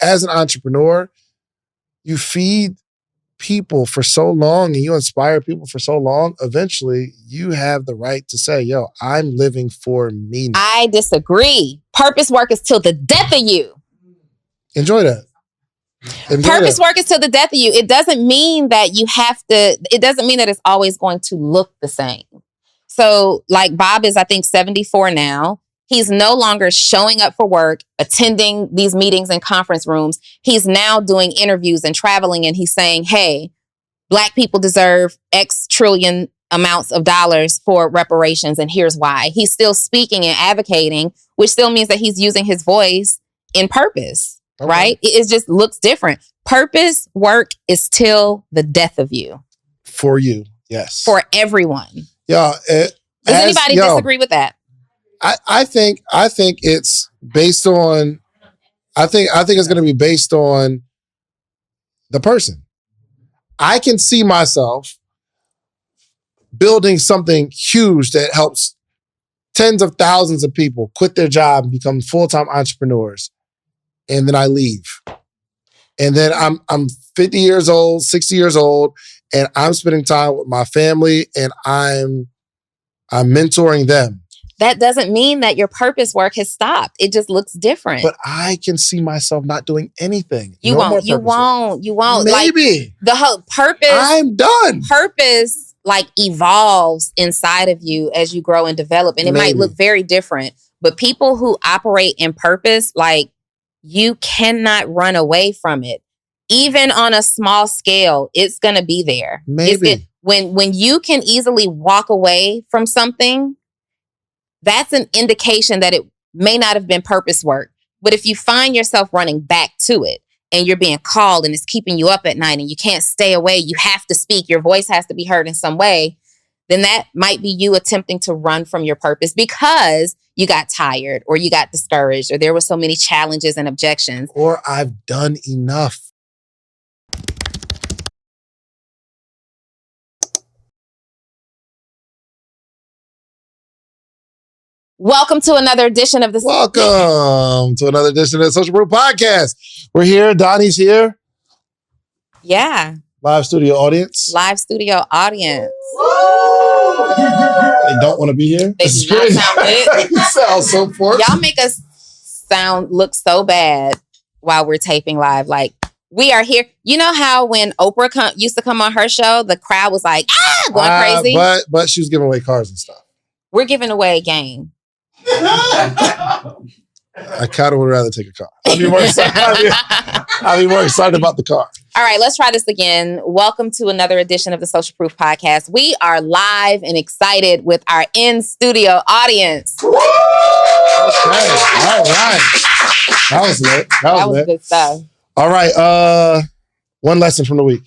as an entrepreneur, you feed people for so long and you inspire people for so long, eventually you have the right to say, yo, I'm living for me now. I disagree. Purpose work is till the death of you. Enjoy that. Purpose work is till the death of you. It doesn't mean that you have to, it doesn't mean that it's always going to look the same. So like Bob is, I think, 74 now. He's no longer showing up for work, attending these meetings and conference rooms. He's now doing interviews and traveling, and he's saying, hey, Black people deserve X trillion amounts of dollars for reparations, and here's why. He's still speaking and advocating, which still means that he's using his voice in purpose, right? It just looks different. Purpose work is till the death of you. For you, yes. For everyone. Yeah. Does anybody disagree with that? I think it's based on, I think it's going to be based on the person. I can see myself building something huge that helps tens of thousands of people quit their job and become full-time entrepreneurs. And then I leave. And then I'm 50 years old, 60 years old, and I'm spending time with my family and I'm mentoring them. That doesn't mean that your purpose work has stopped. It just looks different. But I can see myself not doing anything. You won't. Maybe. Like, the whole purpose. I'm done. Purpose like evolves inside of you as you grow and develop. And it might look very different. But people who operate in purpose, like, you cannot run away from it. Even on a small scale, it's going to be there. Maybe. When you can easily walk away from something, that's an indication that it may not have been purpose work. But if you find yourself running back to it and you're being called and it's keeping you up at night and you can't stay away, you have to speak, your voice has to be heard in some way, then that might be you attempting to run from your purpose because you got tired or you got discouraged or there were so many challenges and objections. Or I've done enough. Welcome to another edition of the Social Proof Podcast. We're here. Donnie's here. Yeah. Live studio audience. They don't want to be here. They do not sound good. Sounds so forced. Y'all make us look so bad while we're taping live. Like, we are here. You know how when Oprah used to come on her show, the crowd was like, going crazy? But she was giving away cars and stuff. We're giving away a game. I kind of would rather take a car. I'll be more excited about the car. All right, let's try this again. Welcome to another edition of the Social Proof Podcast. We are live and excited with our in-studio audience. Okay, all right. That was lit. That was good stuff. All right, one lesson from the week.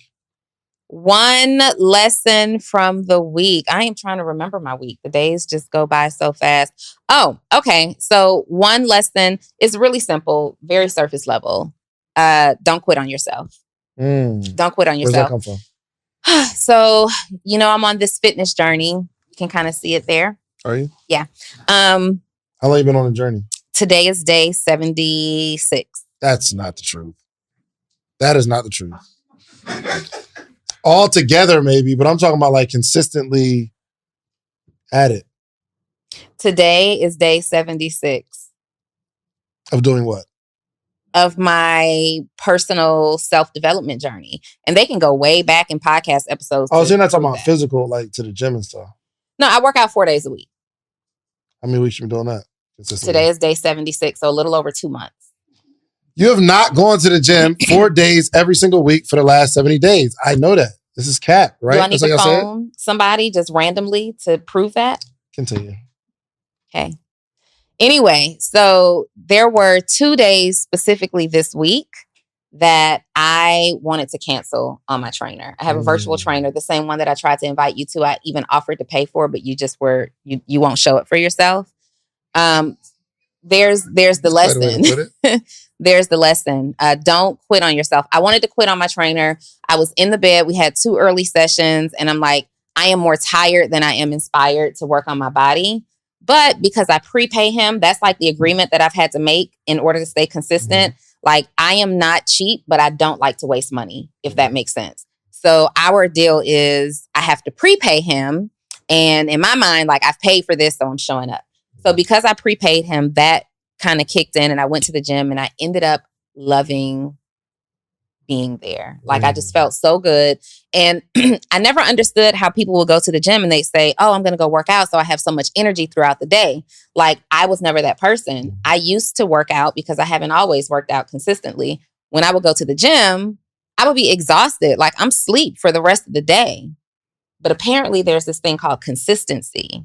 One lesson from the week. I am trying to remember my week. The days just go by so fast. Oh, okay. So one lesson is really simple, very surface level. Don't quit on yourself. Don't quit on yourself. Where's that come from? So, I'm on this fitness journey. You can kind of see it there. Are you? Yeah. How long you been on the journey? Today is day 76. That's not the truth. That is not the truth. All together, maybe, but I'm talking about like consistently at it. Today is day 76. Of doing what? Of my personal self-development journey. And they can go way back in podcast episodes. Oh, so you're not talking about physical, like to the gym and stuff? No, I work out 4 days a week. How many weeks you been doing that? Today is day 76, so a little over 2 months. You have not gone to the gym 4 days every single week for the last 70 days. I know that. This is cap, right? Do I need to phone somebody just randomly to prove that? Continue. Okay. Anyway, so there were 2 days specifically this week that I wanted to cancel on my trainer. I have a virtual trainer, the same one that I tried to invite you to. I even offered to pay for, but you just you won't show it for yourself. There's the lesson. There's the lesson. Don't quit on yourself. I wanted to quit on my trainer. I was in the bed. We had 2 early sessions and I'm like, I am more tired than I am inspired to work on my body. But because I prepay him, that's like the agreement that I've had to make in order to stay consistent. Like, I am not cheap, but I don't like to waste money, if that makes sense. So our deal is I have to prepay him. And in my mind, like, I've paid for this, so I'm showing up. So because I prepaid him, that kind of kicked in and I went to the gym and I ended up loving being there. Like, I just felt so good. And I never understood how people will go to the gym and they say, oh, I'm going to go work out so I have so much energy throughout the day. Like, I was never that person. I used to work out because I haven't always worked out consistently. When I would go to the gym, I would be exhausted. Like, I'm asleep for the rest of the day. But apparently there's this thing called consistency.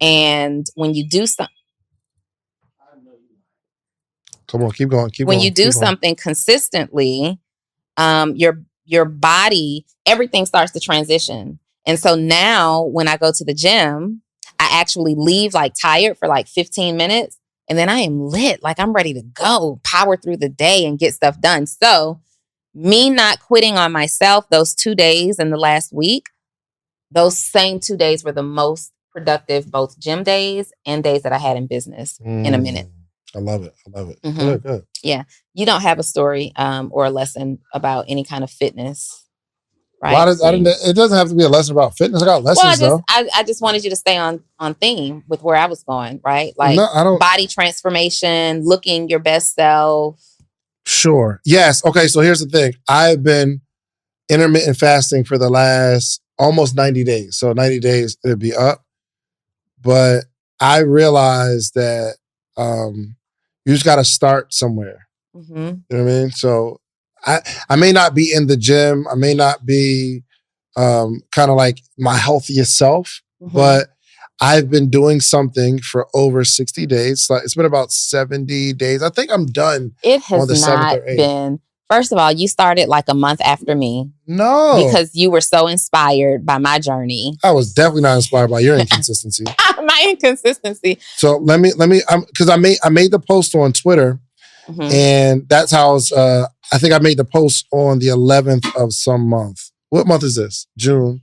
And when you do something, come on, keep going. When you do something consistently, your body, everything starts to transition. And so now when I go to the gym, I actually leave like tired for like 15 minutes and then I am lit. Like, I'm ready to go, power through the day and get stuff done. So me not quitting on myself those 2 days in the last week, those same 2 days were the most productive, both gym days and days that I had in business in a minute. I love it. Mm-hmm. Good. Yeah. You don't have a story or a lesson about any kind of fitness, right? Well, it doesn't have to be a lesson about fitness. I got lessons, though. I just wanted you to stay on theme with where I was going, right? Like, body transformation, looking your best self. Sure. Yes. Okay, so here's the thing. I've been intermittent fasting for the last almost 90 days. So 90 days, it'd be up. But I realized that you just got to start somewhere. Mm-hmm. You know what I mean? So I may not be in the gym. I may not be kind of like my healthiest self, but I've been doing something for over 60 days. Like, it's been about 70 days. I think I'm done. It has not been. First of all, you started like a month after me. No. Because you were so inspired by my journey. I was definitely not inspired by your inconsistency. My inconsistency. So let me, because I made the post on Twitter, and that's how I was, I think I made the post on the 11th of some month. What month is this? June.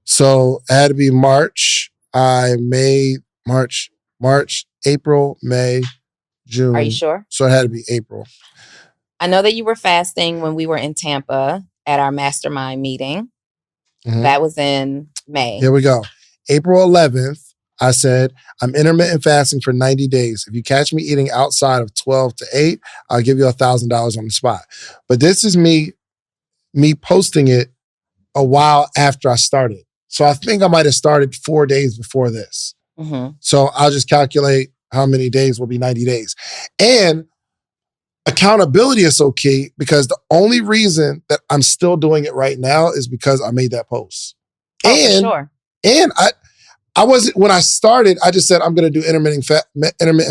So it had to be March. I made March, April, May, June. Are you sure? So it had to be April. I know that you were fasting when we were in Tampa at our mastermind meeting. Mm-hmm. That was in May. Here we go. April 11th, I said, I'm intermittent fasting for 90 days. If you catch me eating outside of 12 to 8, I'll give you $1,000 on the spot. But this is me posting it a while after I started. So I think I might have started 4 days before this. Mm-hmm. So I'll just calculate how many days will be 90 days. And accountability is so key because the only reason that I'm still doing it right now is because I made that post. Oh, for sure. And I wasn't, when I started, I just said I'm going to do intermittent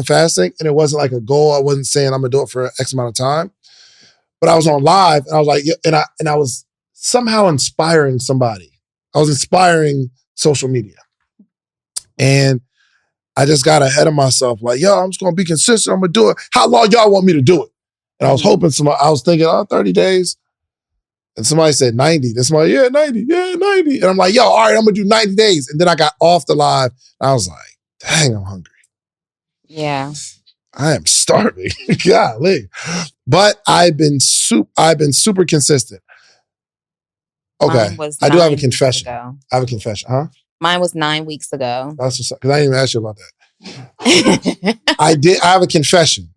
fasting. And it wasn't like a goal. I wasn't saying I'm going to do it for X amount of time. But I was on live and I was like, and I was somehow inspiring somebody. I was inspiring social media. And I just got ahead of myself. Like, yo, I'm just going to be consistent. I'm going to do it. How long y'all want me to do it? And I was hoping I was thinking, 30 days. And somebody said 90. Then somebody, 90. Yeah, 90. And I'm like, yo, all right, I'm going to do 90 days. And then I got off the live. And I was like, dang, I'm hungry. Yeah. I am starving. Golly. But I've been super consistent. Okay. I do have a confession. I have a confession. Huh? Mine was 9 weeks ago. That's what's up. Because I didn't even ask you about that. I have a confession.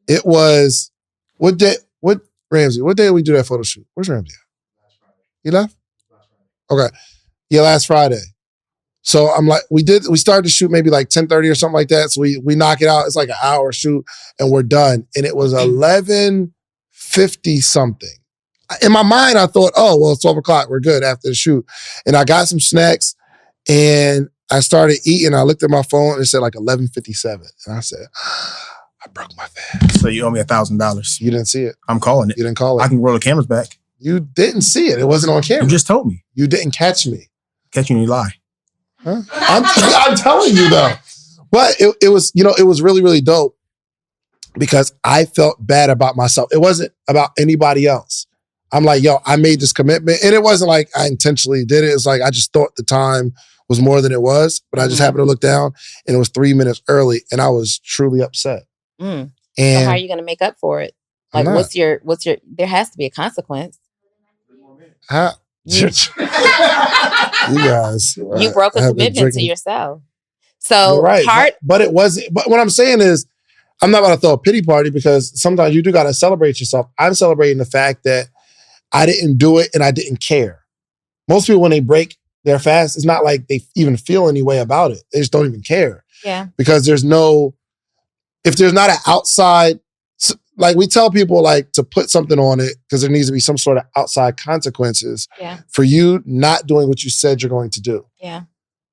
It was, Ramsey, what day did we do that photo shoot? Where's Ramsey at? He left? Okay. Yeah, last Friday. So I'm like, we started to shoot maybe like 10:30 or something like that. So we knock it out. It's like an hour shoot and we're done. And it was 11:50 something. In my mind, I thought, oh, well, it's 12 o'clock. We're good after the shoot. And I got some snacks and I started eating. I looked at my phone and it said like 11:57. And I said, I broke my fast. So you owe me $1,000. You didn't see it. I'm calling it. You didn't call it. I can roll the cameras back. You didn't see it. It wasn't on camera. You just told me. You didn't catch me. Catch you and you lie. Huh? I'm telling you though. But it was, it was really, really dope because I felt bad about myself. It wasn't about anybody else. I'm like, yo, I made this commitment. And it wasn't like I intentionally did it. It's like I just thought the time was more than it was. But I just happened to look down and it was 3 minutes early and I was truly upset. And so how are you going to make up for it? Like, what's your? There has to be a consequence. You guys, you broke a commitment to yourself. So right, but it wasn't. But what I'm saying is, I'm not about to throw a pity party because sometimes you do got to celebrate yourself. I'm celebrating the fact that I didn't do it and I didn't care. Most people, when they break their fast, it's not like they even feel any way about it. They just don't even care. Yeah. Because if there's not an outside, like we tell people like to put something on it because there needs to be some sort of outside consequences for you not doing what you said you're going to do. Yeah.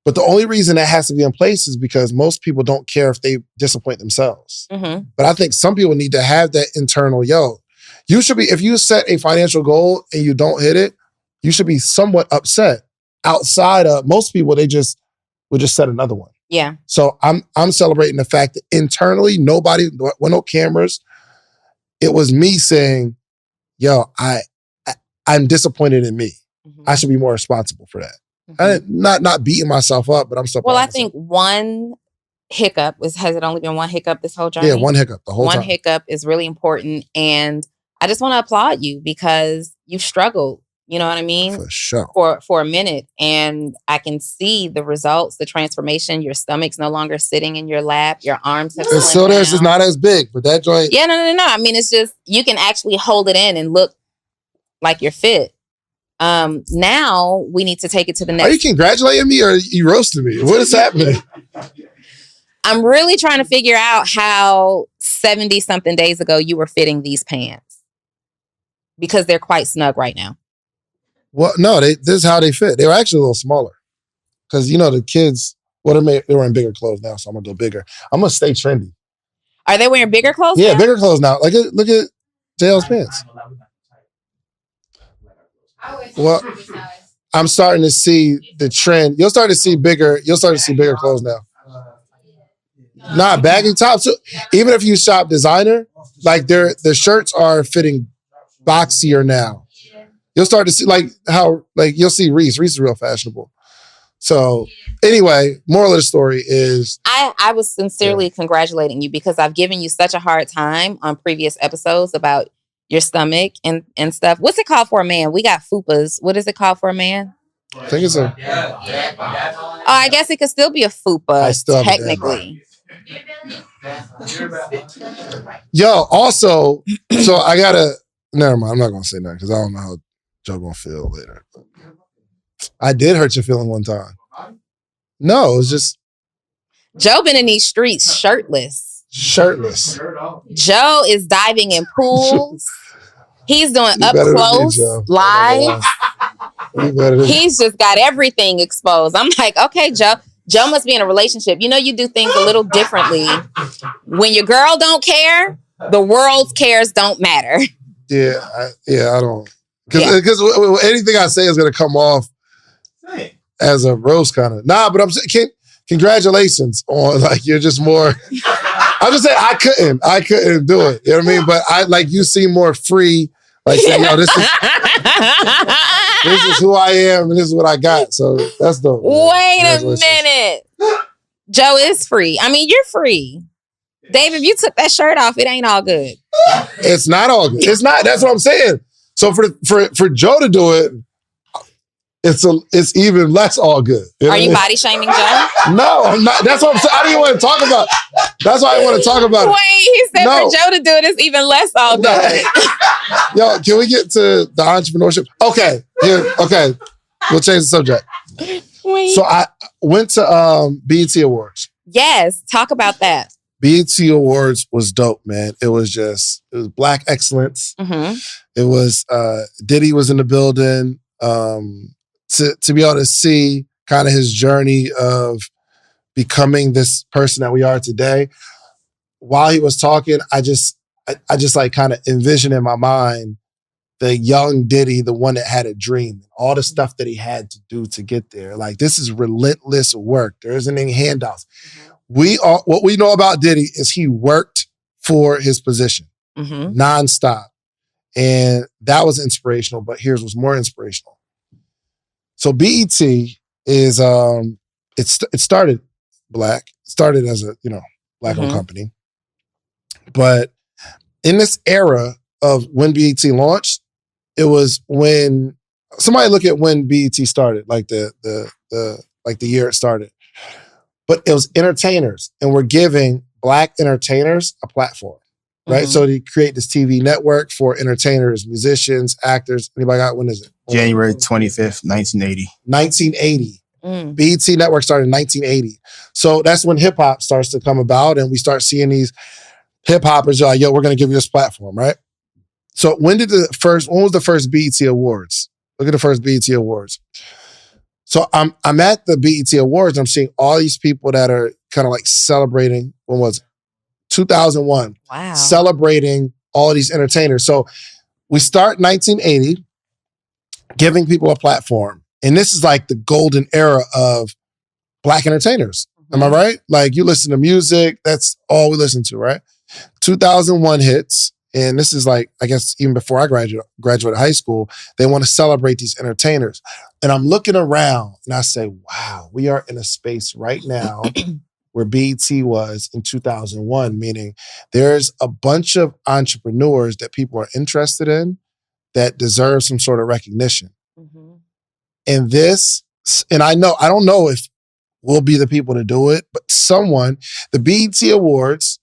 But the only reason that has to be in place is because most people don't care if they disappoint themselves. Mm-hmm. But I think some people need to have that internal, you should be, if you set a financial goal and you don't hit it, you should be somewhat upset. Outside of most people, they would just set another one. Yeah. So I'm celebrating the fact that internally, nobody, no cameras. It was me saying, I'm disappointed in me. Mm-hmm. I should be more responsible for that. Mm-hmm. Not beating myself up, but I'm still. Well, I think one hiccup has it only been one hiccup this whole journey? Yeah, one hiccup the whole time. One hiccup is really important, and I just want to applaud you because you've struggled. You know what I mean? For sure. For a minute, and I can see the results, the transformation. Your stomach's no longer sitting in your lap. Your arms have slimmed down. It's not as big, but that joint. Yeah, no. I mean, it's just you can actually hold it in and look like you're fit. Now we need to take it to the next. Are you congratulating me or are you roasting me? What is happening? I'm really trying to figure out how 70-something days ago you were fitting these pants because they're quite snug right now. Well, no, this is how they fit. They were actually a little smaller because the kids. They're wearing bigger clothes now, so I'm gonna go bigger. I'm gonna stay trendy. Are they wearing bigger clothes? Yeah, bigger clothes now. Like look at JL's pants. Well, I'm starting to see the trend. You'll start to see bigger clothes now. Not baggy tops. Even if you shop designer, like the shirts are fitting boxier now. You'll start to see you'll see Reese. Reese is real fashionable. So anyway, moral of the story is I was sincerely congratulating you because I've given you such a hard time on previous episodes about your stomach and stuff. What's it called for a man? We got fupas. What is it called for a man? I think it's a. Oh, I guess it could still be a fupa technically. Yo, also, so I gotta. Never mind. I'm not gonna say that because I don't know how Joe gonna feel later. I did hurt your feeling one time. No, it was just Joe been in these streets shirtless. Joe is diving in pools. He's doing up close live. He's just got everything exposed. I'm like, okay, Joe. Joe must be in a relationship. You do things a little differently. When your girl don't care, the world's cares don't matter. Yeah, I don't. Because anything I say is going to come off as a roast kind of. Nah, but I'm saying, congratulations on you're just more. I'm just saying I couldn't do it. You know what I mean? But you seem more free. Like saying, this is who I am and this is what I got. So that's dope. Wait a minute. Joe is free. I mean, you're free. Dave, if you took that shirt off, it ain't all good. It's not all good. It's not. That's what I'm saying. So for Joe to do it, it's even less all good. Are you body shaming Joe? No, I'm not. That's what I'm saying. I don't even want to talk about it. That's why I want to talk about it. Wait, he said for Joe to do it, it's even less all good. Yo, can we get to the entrepreneurship? Okay. Okay. We'll change the subject. Wait. So I went to BET Awards. Yes. Talk about that. BET Awards was dope, man. It was Black excellence. Mm-hmm. It was Diddy was in the building. To be able to see kind of his journey of becoming this person that we are today. While he was talking, I just kind of envisioned in my mind the young Diddy, the one that had a dream, all the stuff that he had to do to get there. This is relentless work. There isn't any handouts. What we know about Diddy is he worked for his position nonstop. And that was inspirational, but here's what's more inspirational. So BET is it started Black, started as a Black-owned company. But in this era of when BET launched, it was when somebody look at when BET started, like the year it started. But it was entertainers, and we're giving Black entertainers a platform, right? So they create this TV network for entertainers, musicians, actors. Anybody got, when is it? January 25th, 1980. 1980. BET Network started in 1980. So that's when hip hop starts to come about, and we start seeing these hip hoppers like, yo, we're going to give you this platform, right? So when was the first BET Awards? Look at the first BET Awards. So I'm at the BET Awards. I'm seeing all these people that are kind of like celebrating. When was it? 2001. Wow. Celebrating all of these entertainers. So we start 1980, giving people a platform. And this is like the golden era of Black entertainers. Am I right? Like, you listen to music, that's all we listen to, right? 2001 hits. And this is like, I guess even before I graduated high school, they want to celebrate these entertainers. And I'm looking around and I say, wow, we are in a space right now where BET was in 2001, meaning there's a bunch of entrepreneurs that people are interested in that deserve some sort of recognition. And I don't know if we'll be the people to do it, but the BET Awards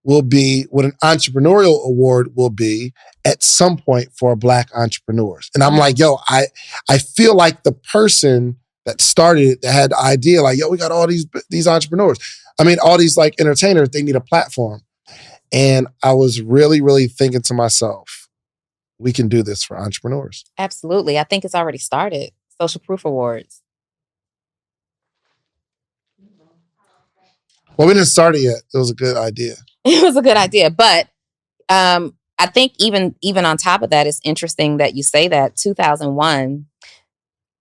will be what an entrepreneurial award will be at some point for Black entrepreneurs. And I'm like, yo, I feel like the person that started it, that had the idea, like, yo, we got all these entrepreneurs. I mean, all these like entertainers, they need a platform. And I was really, really thinking to myself, we can do this for entrepreneurs. Absolutely. I think it's already started. Social Proof Awards. Well, we didn't start it yet. It was a good idea. It was a good idea. But I think even on top of that, it's interesting that you say that 2001,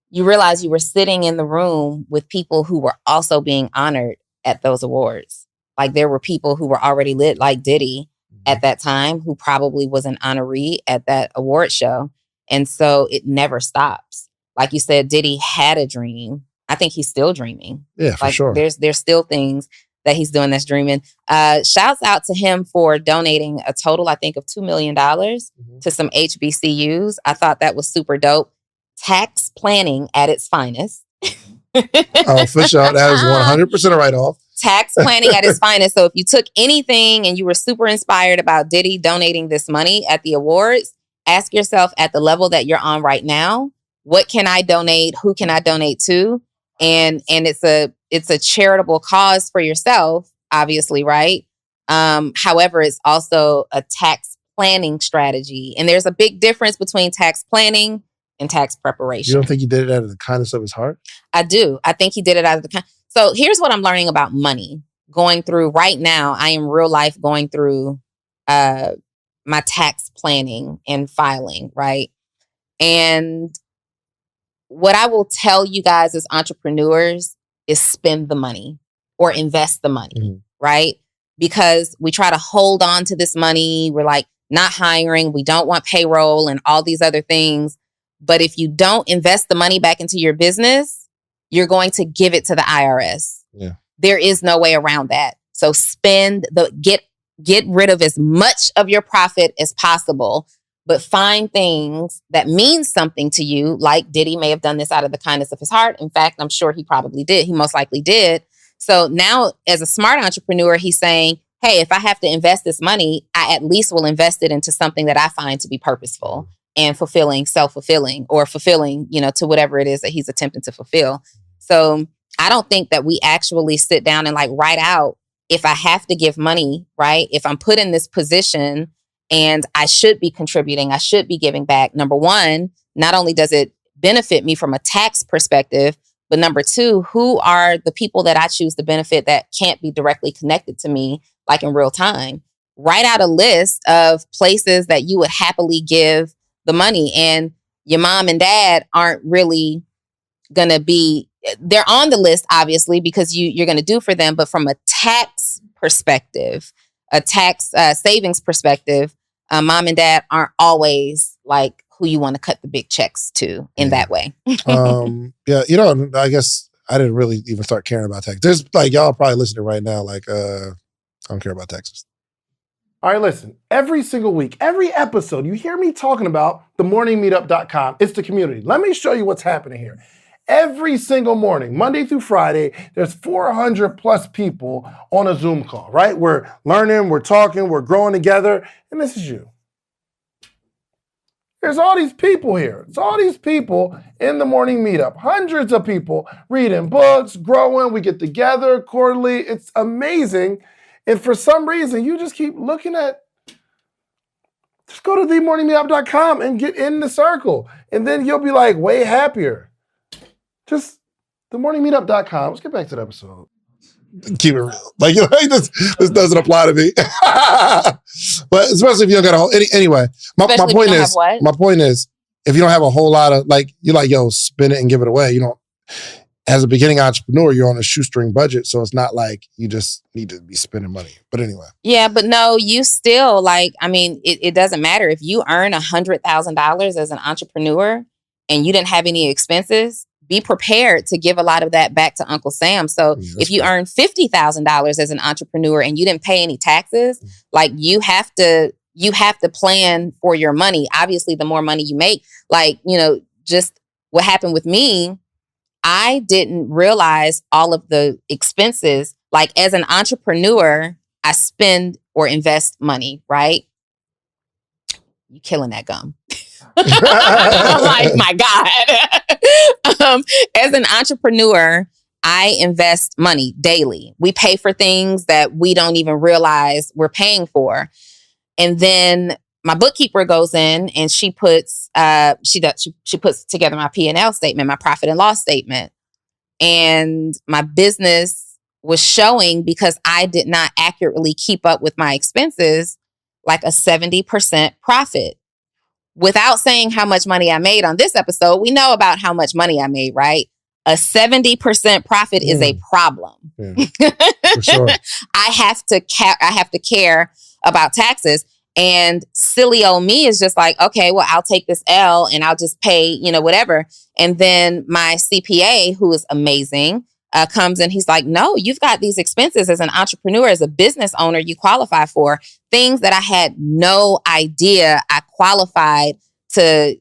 you realize you were sitting in the room with people who were also being honored at those awards. Like, there were people who were already lit, like Diddy at that time, who probably was an honoree at that award show. And so it never stops. Like you said, Diddy had a dream. I think he's still dreaming. Yeah, for sure. There's still things that he's doing that's dreaming. Shouts out to him for donating a total, I think, of $2 million to some HBCUs. I thought that was super dope. Tax planning at its finest. Oh, for sure. That is 100% a write-off. Tax planning at its finest. So if you took anything and you were super inspired about Diddy donating this money at the awards, ask yourself, at the level that you're on right now, what can I donate? Who can I donate to? And it's a charitable cause for yourself, obviously, right? However, it's also a tax planning strategy. And there's a big difference between tax planning and tax preparation. You don't think he did it out of the kindness of his heart? I do. I think he did it out of the So here's what I'm learning about money. Going through right now, I am real life going through my tax planning and filing, right? And what I will tell you guys as entrepreneurs is spend the money or invest the money, right? Because we try to hold on to this money. We're like not hiring. We don't want payroll and all these other things. But if you don't invest the money back into your business, you're going to give it to the IRS. Yeah. There is no way around that. So get rid of as much of your profit as possible, but find things that mean something to you. Like Diddy may have done this out of the kindness of his heart. In fact, I'm sure he probably did. He most likely did. So now, as a smart entrepreneur, he's saying, hey, if I have to invest this money, I at least will invest it into something that I find to be purposeful and self-fulfilling, or fulfilling, to whatever it is that he's attempting to fulfill. So I don't think that we actually sit down and like write out, if I have to give money, right? If I'm put in this position and I should be contributing, I should be giving back. Number one, not only does it benefit me from a tax perspective, but number two, who are the people that I choose to benefit that can't be directly connected to me, like in real time? Write out a list of places that you would happily give the money. And your mom and dad aren't really going to be, they're on the list, obviously, because you're going to do for them. But from a tax perspective, a tax savings perspective, mom and dad aren't always like who you want to cut the big checks to in that way. Yeah, I guess I didn't really even start caring about tax. There's like, y'all probably listening right now, like, I don't care about taxes. All right, listen, every single week, every episode, you hear me talking about themorningmeetup.com. It's the community. Let me show you what's happening here. Every single morning, Monday through Friday, there's 400 plus people on a Zoom call, right? We're learning, we're talking, we're growing together, and this is you. There's all these people here. It's all these people in the morning meetup. Hundreds of people reading books, growing. We get together quarterly. It's amazing. And for some reason, you just keep looking at, just go to themorningmeetup.com and get in the circle. And then you'll be like way happier. Just themorningmeetup.com. Let's get back to the episode. Keep it real. Like this doesn't apply to me. But especially if you don't got a whole, anyway, my point is, if you don't have a whole lot of, like, you're like, yo, spin it and give it away. You don't, as a beginning entrepreneur, you're on a shoestring budget. So it's not like you just need to be spending money. But anyway. Yeah, but no, you still it doesn't matter if you earn $100,000 as an entrepreneur and you didn't have any expenses. Be prepared to give a lot of that back to Uncle Sam. So if you earn $50,000 as an entrepreneur and you didn't pay any taxes, like you have to plan for your money. Obviously, the more money you make, just what happened with me, I didn't realize all of the expenses. Like as an entrepreneur, I spend or invest money, right? You killing that gum. I'm like, my God. As an entrepreneur, I invest money daily. We pay for things that we don't even realize we're paying for. And then my bookkeeper goes in and she puts she puts together my P&L statement, my profit and loss statement. And my business was showing, because I did not accurately keep up with my expenses, like a 70% profit. Without saying how much money I made on this episode, we know about how much money I made, right? A 70% profit is a problem. Yeah, for sure. I have to care about taxes. And silly old me is just like, okay, well, I'll take this L and I'll just pay, whatever. And then my CPA, who is amazing, comes in. He's like, no, you've got these expenses as an entrepreneur, as a business owner, you qualify for things that I had no idea I qualified to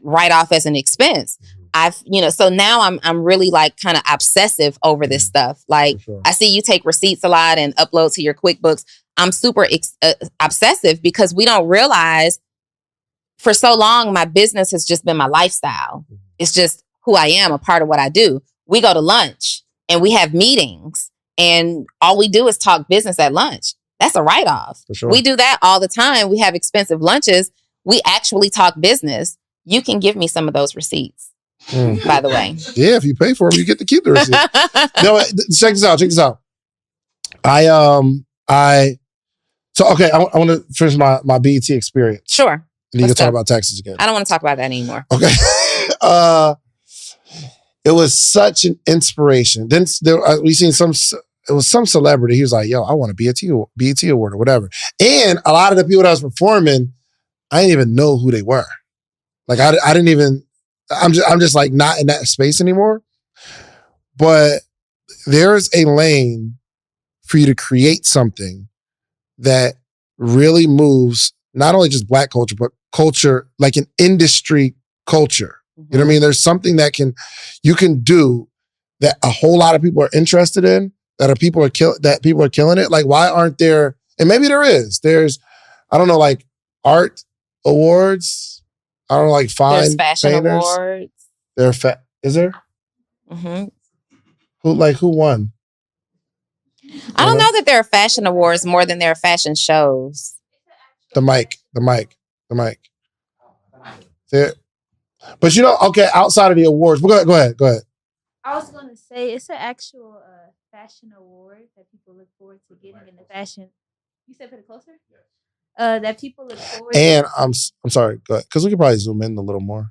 write off as an expense. So now I'm really like kind of obsessive over this stuff. Like I see you take receipts a lot and upload to your QuickBooks. I'm super obsessive because we don't realize for so long, my business has just been my lifestyle. It's just who I am, a part of what I do. We go to lunch and we have meetings and all we do is talk business at lunch. That's a write-off. Sure. We do that all the time. We have expensive lunches. We actually talk business. You can give me some of those receipts, by the way. Yeah, if you pay for them, you get to keep the receipt. No, check this out. I want to finish my BET experience. Sure. And you can talk about taxes again. I don't want to talk about that anymore. Okay. It was such an inspiration. Then we seen it was some celebrity. He was like, yo, I want a BET award or whatever. And a lot of the people that was performing, I didn't even know who they were. Like I didn't even, I'm just like not in that space anymore. But there's a lane for you to create something that really moves not only just Black culture, but culture, like an industry culture. Mm-hmm. You know what I mean? There's something that you can do that a whole lot of people are interested in, that people are killing it. Like, why aren't there? And maybe there is. There's, I don't know, like art awards. I don't know, like fine There's fashion painters. awards. Is there? Mm-hmm. Who won? I don't know that there are fashion awards more than there are fashion shows. The mic. There. But okay, outside of the awards, go ahead. I was going to say it's an actual fashion award that people look forward to getting in the fashion. You said put it closer? That people look forward and to. I'm sorry, go ahead. Because we could probably zoom in a little more.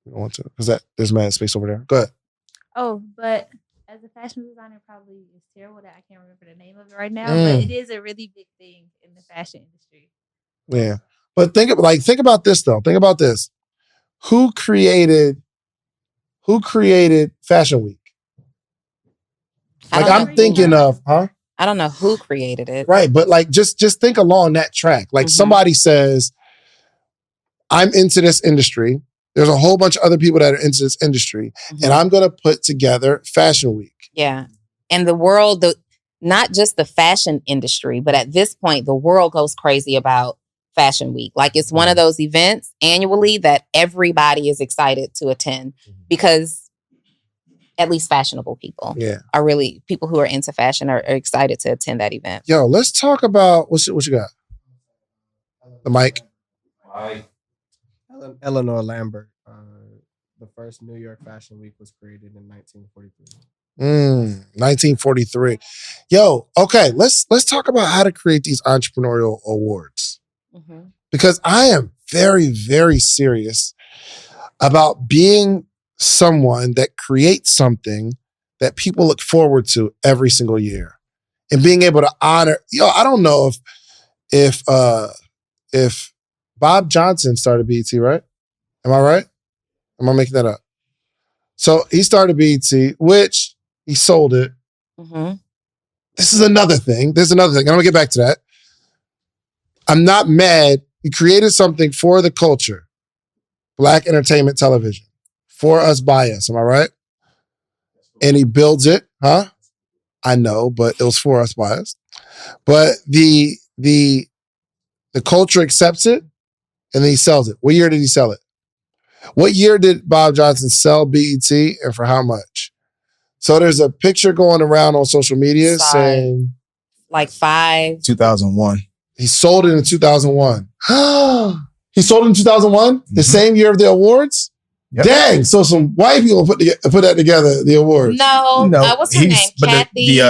We don't want to. Because there's mad space over there. Go ahead. Oh, but as a fashion designer, probably it's terrible that I can't remember the name of it right now. But it is a really big thing in the fashion industry. Yeah. But think about this though. Think about this. Who created Fashion Week? Like I'm thinking of, huh? I don't know who created it. Right, but like just think along that track. Like somebody says, I'm into this industry. There's a whole bunch of other people that are into this industry, and I'm going to put together Fashion Week. Yeah. And the world, not just the fashion industry, but at this point, the world goes crazy about Fashion Week. Like it's one of those events annually that everybody is excited to attend because at least fashionable people are really, people who are into fashion are excited to attend that event. Yo, let's talk about, what you got? The mic. Eleanor Lambert. The first New York Fashion Week was created in 1943. 1943. Yo, okay, let's talk about how to create these entrepreneurial awards. Because I am very, very serious about being someone that creates something that people look forward to every single year. And being able to honor, I don't know if Bob Johnson started BET, right? Am I right? Am I making that up? So he started BET, which he sold it. This is another thing. There's another thing. I'm going to get back to that. I'm not mad. He created something for the culture. Black entertainment television. For us, by us. Am I right? And he builds it. Huh? I know, but it was for us, by us. But the culture accepts it, and then he sells it. What year did he sell it? What year did Bob Johnson sell BET, and for how much? So there's a picture going around on social media saying... Like 2001. He sold it in 2001. He sold it in 2001? The same year of the awards? Yep. Dang, so some white people put that together, the awards. No. What's her name? Kathy? He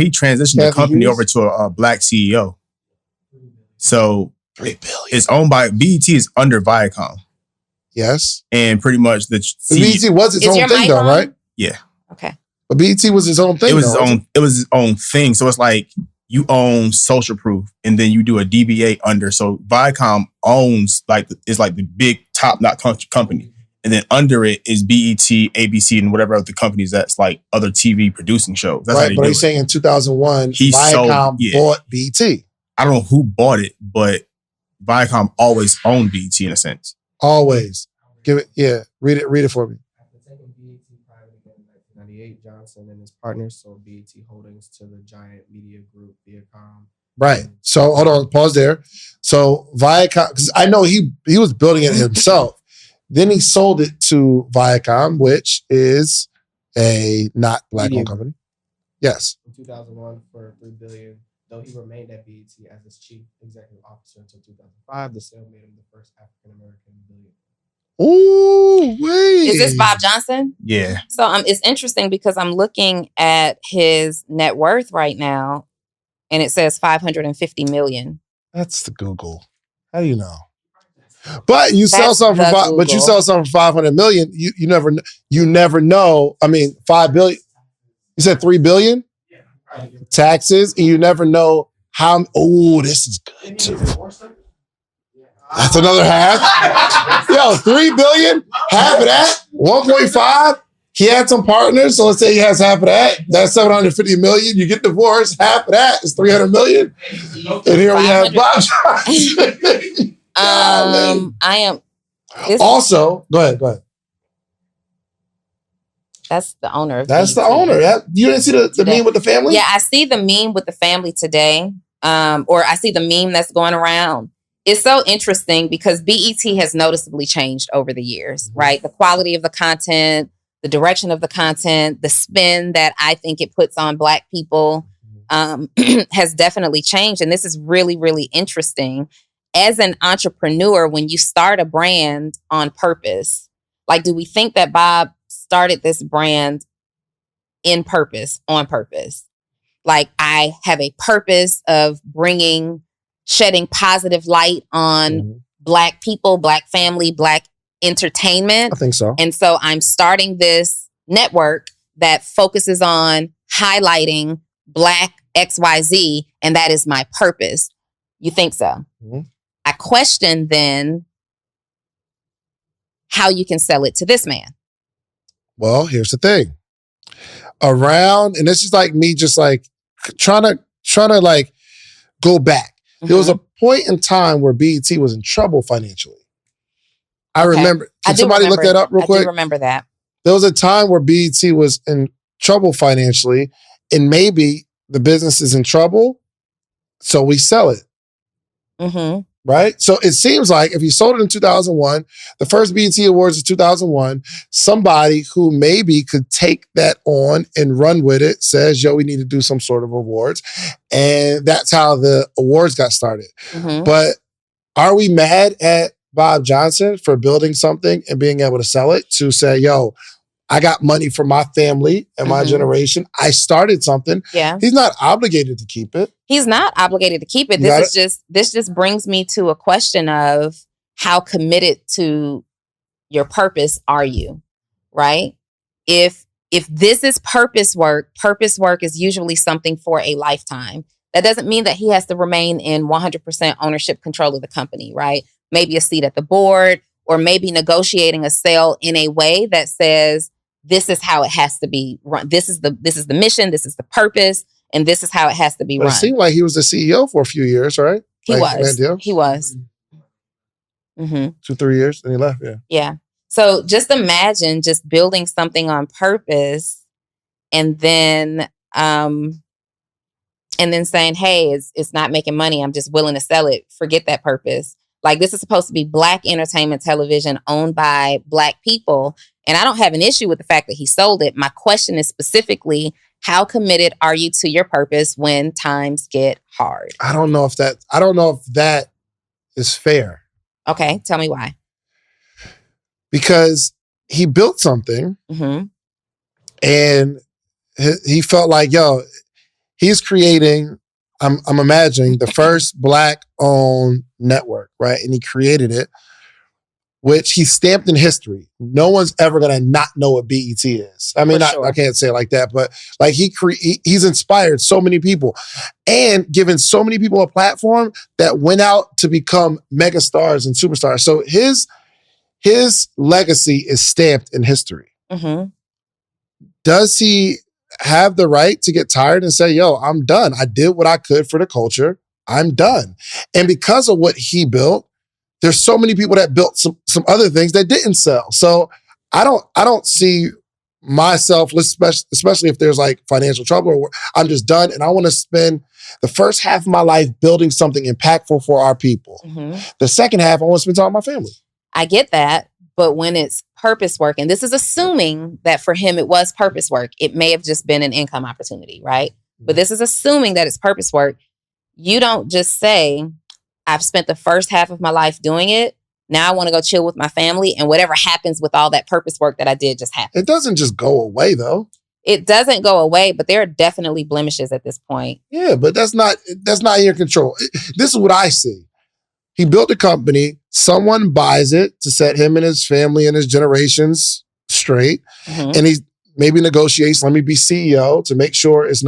transitioned the company over to a black CEO. So $3 billion. It's owned by, BET is under Viacom. Yes. And pretty much BET was its own thing though, right? Yeah. Okay. But BET was his own thing. It was his own thing. So it's like you own Social Proof and then you do a DBA under. So Viacom owns it's like the big top-notch company. And then under it is BET, ABC, and whatever other companies that's like other TV producing shows. That's right, but he's saying in 2001, Viacom bought BET. I don't know who bought it, but Viacom always owned BET in a sense. Always. Read it for me. After taking BET private again in 1998, Johnson and his partners sold BET Holdings to the giant media group Viacom. Right. So hold on, pause there. So Viacom, because I know he was building it himself. Then he sold it to Viacom, which is a not black-owned company. Yes. In 2001 for $3 billion, though he remained at BET as its chief executive officer until 2005, the sale made him the first African-American billionaire. Ooh, wait. Is this Bob Johnson? Yeah. So it's interesting because I'm looking at his net worth right now, and it says $550 million. That's the Google. How do you know? But you sell something for 500 million. You never know. I mean, 5 billion. You said 3 billion taxes, and you never know how. Oh, this is good too. That's another half. Yo, 3 billion, half of that, 1.5. He had some partners, so let's say he has half of that. That's 750 million. You get divorced, half of that is 300 million. And here we have Bob Johnson. Also, go ahead. That's the owner. That's the owner. You didn't see the meme with the family? Yeah, I see the meme with the family today. Or I see the meme that's going around. It's so interesting because BET has noticeably changed over the years, right? The quality of the content, the direction of the content, the spin that I think it puts on Black people has definitely changed. And this is really, really interesting. As an entrepreneur, when you start a brand on purpose, like, do we think that Bob started this brand on purpose? Like, I have a purpose of shedding positive light on Black people, Black family, Black entertainment. I think so. And so I'm starting this network that focuses on highlighting Black XYZ, and that is my purpose. You think so? Mm-hmm. I question then how you can sell it to this man. Well, here's the thing. And this is like me just like trying trying to like go back. There was a point in time where BET was in trouble financially. I remember. Can somebody look that up real quick? I do remember that. There was a time where BET was in trouble financially, and maybe the business is in trouble, so we sell it. Mm-hmm. Right? So it seems like if you sold it in 2001, the first BET Awards is 2001, somebody who maybe could take that on and run with it says, yo, we need to do some sort of awards. And that's how the awards got started. Mm-hmm. But are we mad at Bob Johnson for building something and being able to sell it to say, yo, I got money for my family and my generation. I started something. Yeah. He's not obligated to keep it. He's not obligated to keep it. This just brings me to a question of how committed to your purpose are you, right? If this is purpose work is usually something for a lifetime. That doesn't mean that he has to remain in 100% ownership control of the company, right? Maybe a seat at the board, or maybe negotiating a sale in a way that says, this is how it has to be run. This is the mission. This is the purpose. And this is how it has to be run. It seemed like he was the CEO for a few years, right? He like was. He was. Mm-hmm. 2-3 years, and he left, yeah. Yeah. So just imagine just building something on purpose and then saying, hey, it's not making money. I'm just willing to sell it. Forget that purpose. Like, this is supposed to be Black entertainment television owned by Black people. And I don't have an issue with the fact that he sold it. My question is specifically, how committed are you to your purpose when times get hard? I don't know if that is fair. Okay, tell me why. Because he built something and he felt like, yo, he's creating, I'm imagining, the first Black-owned network, right? And he created it, which he stamped in history. No one's ever going to not know what BET is. I mean, I can't say it like that, but like he's inspired so many people and given so many people a platform that went out to become mega stars and superstars. So his legacy is stamped in history. Mm-hmm. Does he have the right to get tired and say, yo, I'm done. I did what I could for the culture. I'm done. And because of what he built, there's so many people that built some other things that didn't sell. So I don't see myself, especially if there's like financial trouble, or I'm just done and I want to spend the first half of my life building something impactful for our people. Mm-hmm. The second half, I want to spend time with my family. I get that. But when it's purpose work, and this is assuming that for him it was purpose work, it may have just been an income opportunity, right? But this is assuming that it's purpose work. You don't just say, I've spent the first half of my life doing it. Now I want to go chill with my family, and whatever happens with all that purpose work that I did just happened. It doesn't just go away, though. It doesn't go away, but there are definitely blemishes at this point. Yeah, but that's not in your control. This is what I see. He built a company. Someone buys it to set him and his family and his generations straight. Mm-hmm. And he maybe negotiates, let me be CEO to make sure it's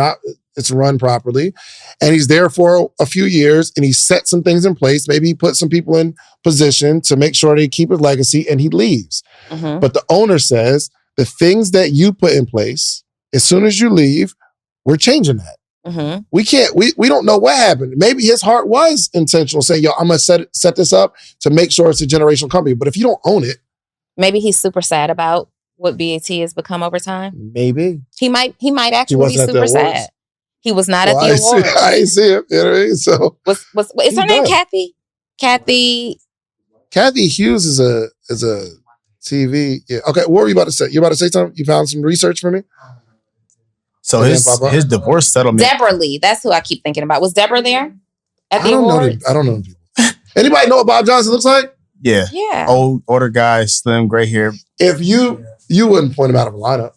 run properly. And he's there for a few years and he set some things in place. Maybe he put some people in position to make sure they keep his legacy and he leaves. Mm-hmm. But the owner says, the things that you put in place, as soon as you leave, we're changing that. Mm-hmm. We don't know what happened. Maybe his heart was intentional, saying, yo, I'm going to set this up to make sure it's a generational company. But if you don't own it. Maybe he's super sad about what BET has become over time. Maybe. He might actually be super sad. He was not at the awards. I ain't see him. You know what I mean? So is her name Kathy? Kathy Hughes is a TV. Yeah. Okay, what were you about to say? You about to say something? You found some research for me? So his divorce settlement. Deborah Lee, that's who I keep thinking about. Was Deborah there at the awards? I don't know them people. Anybody know what Bob Johnson looks like? Yeah. Yeah. Older guy, slim, gray hair. If you wouldn't point him out of a lineup.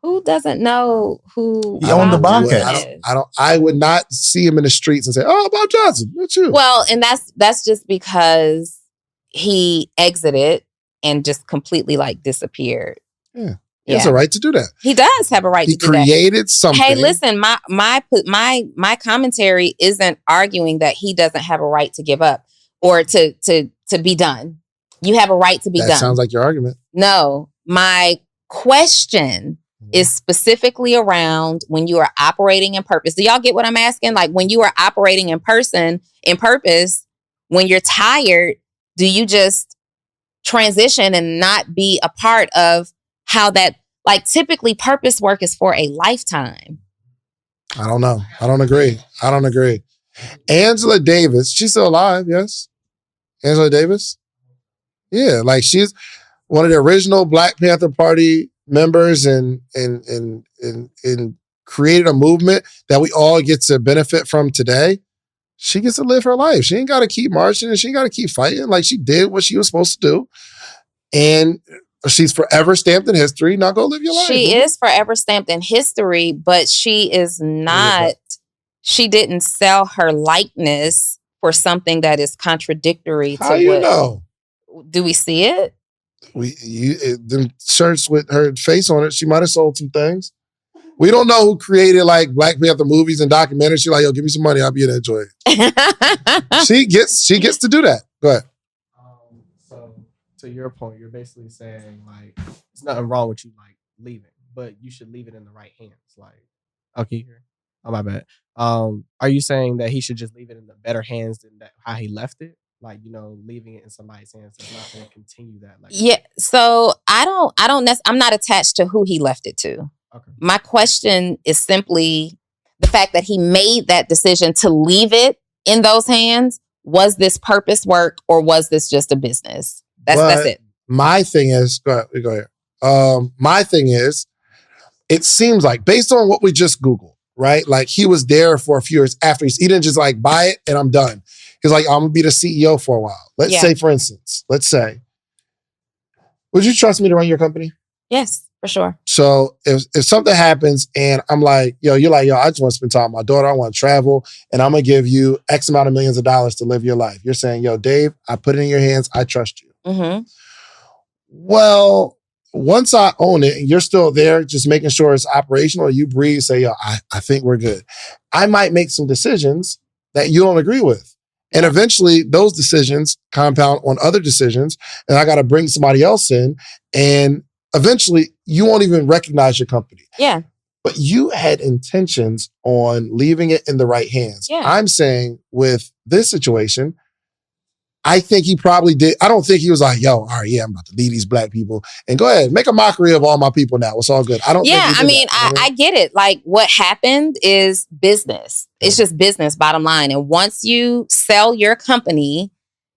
Who doesn't know who he owned the Bobcats? I would not see him in the streets and say, "Oh, Bob Johnson, that's you." Well, and that's just because he exited and just completely like disappeared. Yeah. He has a right to do that. He does have a right to do that. He created something. Hey, listen, my commentary isn't arguing that he doesn't have a right to give up or to be done. You have a right to be done. That sounds like your argument. No, my question is specifically around when you are operating in purpose. Do y'all get what I'm asking? Like when you are operating in purpose, when you're tired, do you just transition and not be a part of how that, like typically purpose work is for a lifetime? I don't know. I don't agree. Angela Davis, she's still alive, yes? Angela Davis? Yeah, like she's one of the original Black Panther Party members and created a movement that we all get to benefit from today. She gets to live her life. She ain't got to keep marching and she ain't got to keep fighting. Like she did what she was supposed to do. And she's forever stamped in history. Now go live your life. She is forever stamped in history, but she is not, she didn't sell her likeness for something that is contradictory to How you know? Do we see it? Them shirts with her face on it, she might have sold some things. We don't know who created like Black Panther movies and documentaries. She's like, yo, give me some money, I'll be in that joint. She gets to do that. Go ahead. So to your point, you're basically saying like there's nothing wrong with you like leaving, but you should leave it in the right hands. Like, okay, here. Oh my bad. Are you saying that he should just leave it in the better hands than how he left it? Like, leaving it in somebody's hands is not going to continue that. Like, yeah. So I'm not attached to who he left it to. Okay. My question is simply the fact that he made that decision to leave it in those hands. Was this purpose work or was this just a business? That's it. My thing is, go ahead. My thing is, it seems like based on what we just Googled, right? Like he was there for a few years after he didn't just like buy it and I'm done. He's like, I'm gonna be the CEO for a while. Let's say, for instance, would you trust me to run your company? Yes, for sure. So if something happens and I'm like, you're like, I just want to spend time with my daughter. I want to travel and I'm going to give you X amount of millions of dollars to live your life. You're saying, Dave, I put it in your hands. I trust you. Mm-hmm. Well, once I own it and you're still there, just making sure it's operational, you breathe, say, I think we're good. I might make some decisions that you don't agree with. And eventually those decisions compound on other decisions and I got to bring somebody else in and eventually you won't even recognize your company. Yeah. But you had intentions on leaving it in the right hands. Yeah. I'm saying with this situation, I think he probably did. I don't think he was like, all right, yeah, I'm about to leave these Black people and go ahead, make a mockery of all my people now. It's all good. I don't think he did that. I get it. Like what happened is business. It's just business, bottom line. And once you sell your company,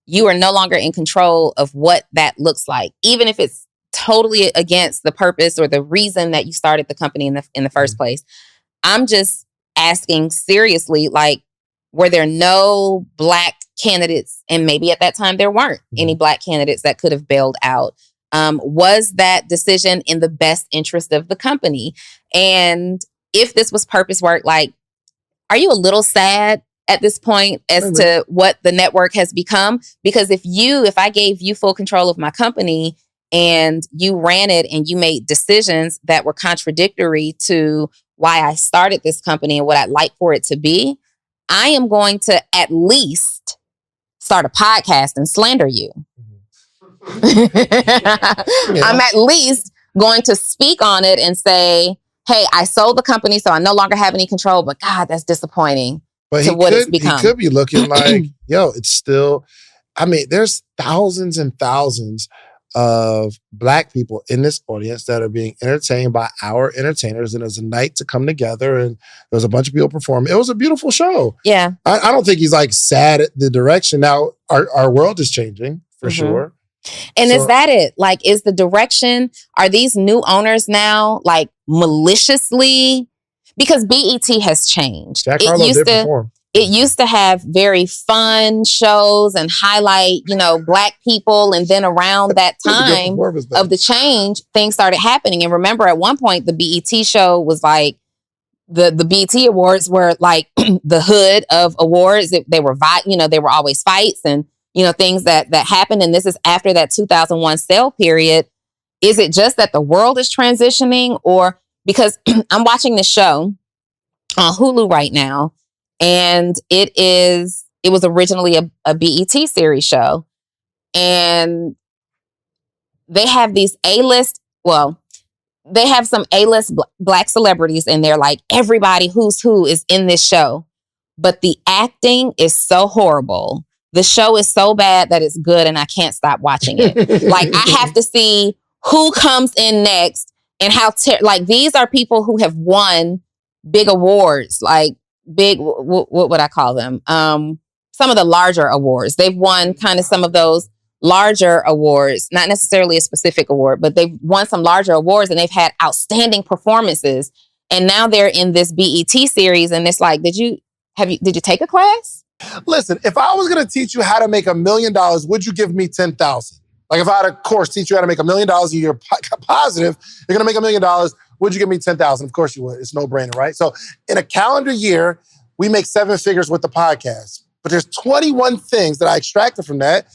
you are no longer in control of what that looks like. Even if it's totally against the purpose or the reason that you started the company in the first place. I'm just asking seriously, like, were there no Black candidates? And maybe at that time there weren't any Black candidates that could have bailed out. Was that decision in the best interest of the company? And if this was purpose work, like, are you a little sad at this point as to what the network has become? Because if I gave you full control of my company and you ran it and you made decisions that were contradictory to why I started this company and what I'd like for it to be, I am going to at least start a podcast and slander you. I'm at least going to speak on it and say, hey, I sold the company, so I no longer have any control, but God, that's disappointing it's become. He could be looking like, it's still, there's thousands and thousands of Black people in this audience that are being entertained by our entertainers. And it was a night to come together and there was a bunch of people performing. It was a beautiful show. Yeah. I don't think he's like sad at the direction. Now, our world is changing for sure. And is that it? Like, is the direction, are these new owners now like maliciously? Because BET has changed. Jack Harlow did perform. It used to have very fun shows and highlight, Black people. And then around that time of the change, things started happening. And remember, at one point, the BET show was like, the BET Awards were like the hood of awards. They were, they were always fights and, things that happened. And this is after that 2001 sale period. Is it just that the world is transitioning? Or because I'm watching this show on Hulu right now, and it was originally a BET series show. And they have these A-list, they have some A-list black celebrities in there, like everybody who's who is in this show. But the acting is so horrible. The show is so bad that it's good and I can't stop watching it. Like, I have to see who comes in next and how, like, these are people who have won big awards, like big, what would I call them? Some of the larger awards. They've won kind of some of those larger awards, not necessarily a specific award, but they've won some larger awards and they've had outstanding performances. And now they're in this BET series. And it's like, did you take a class? Listen, if I was going to teach you how to make $1 million, would you give me 10,000? Like if I had a course teach you how to make $1 million a year positive, you're going to make $1 million. Would you give me 10,000? Of course you would. It's no brainer, right? So in a calendar year, we make 7 figures with the podcast. But there's 21 things that I extracted from that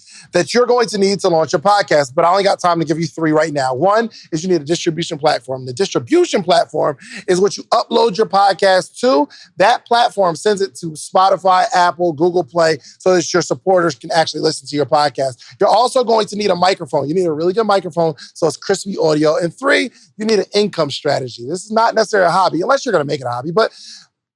you're going to need to launch your podcast. But I only got time to give you 3 right now. One is you need a distribution platform. The distribution platform is what you upload your podcast to. That platform sends it to Spotify, Apple, Google Play, so that your supporters can actually listen to your podcast. You're also going to need a microphone. You need a really good microphone so it's crispy audio. And 3, you need an income strategy. This is not necessarily a hobby, unless you're going to make it a hobby. But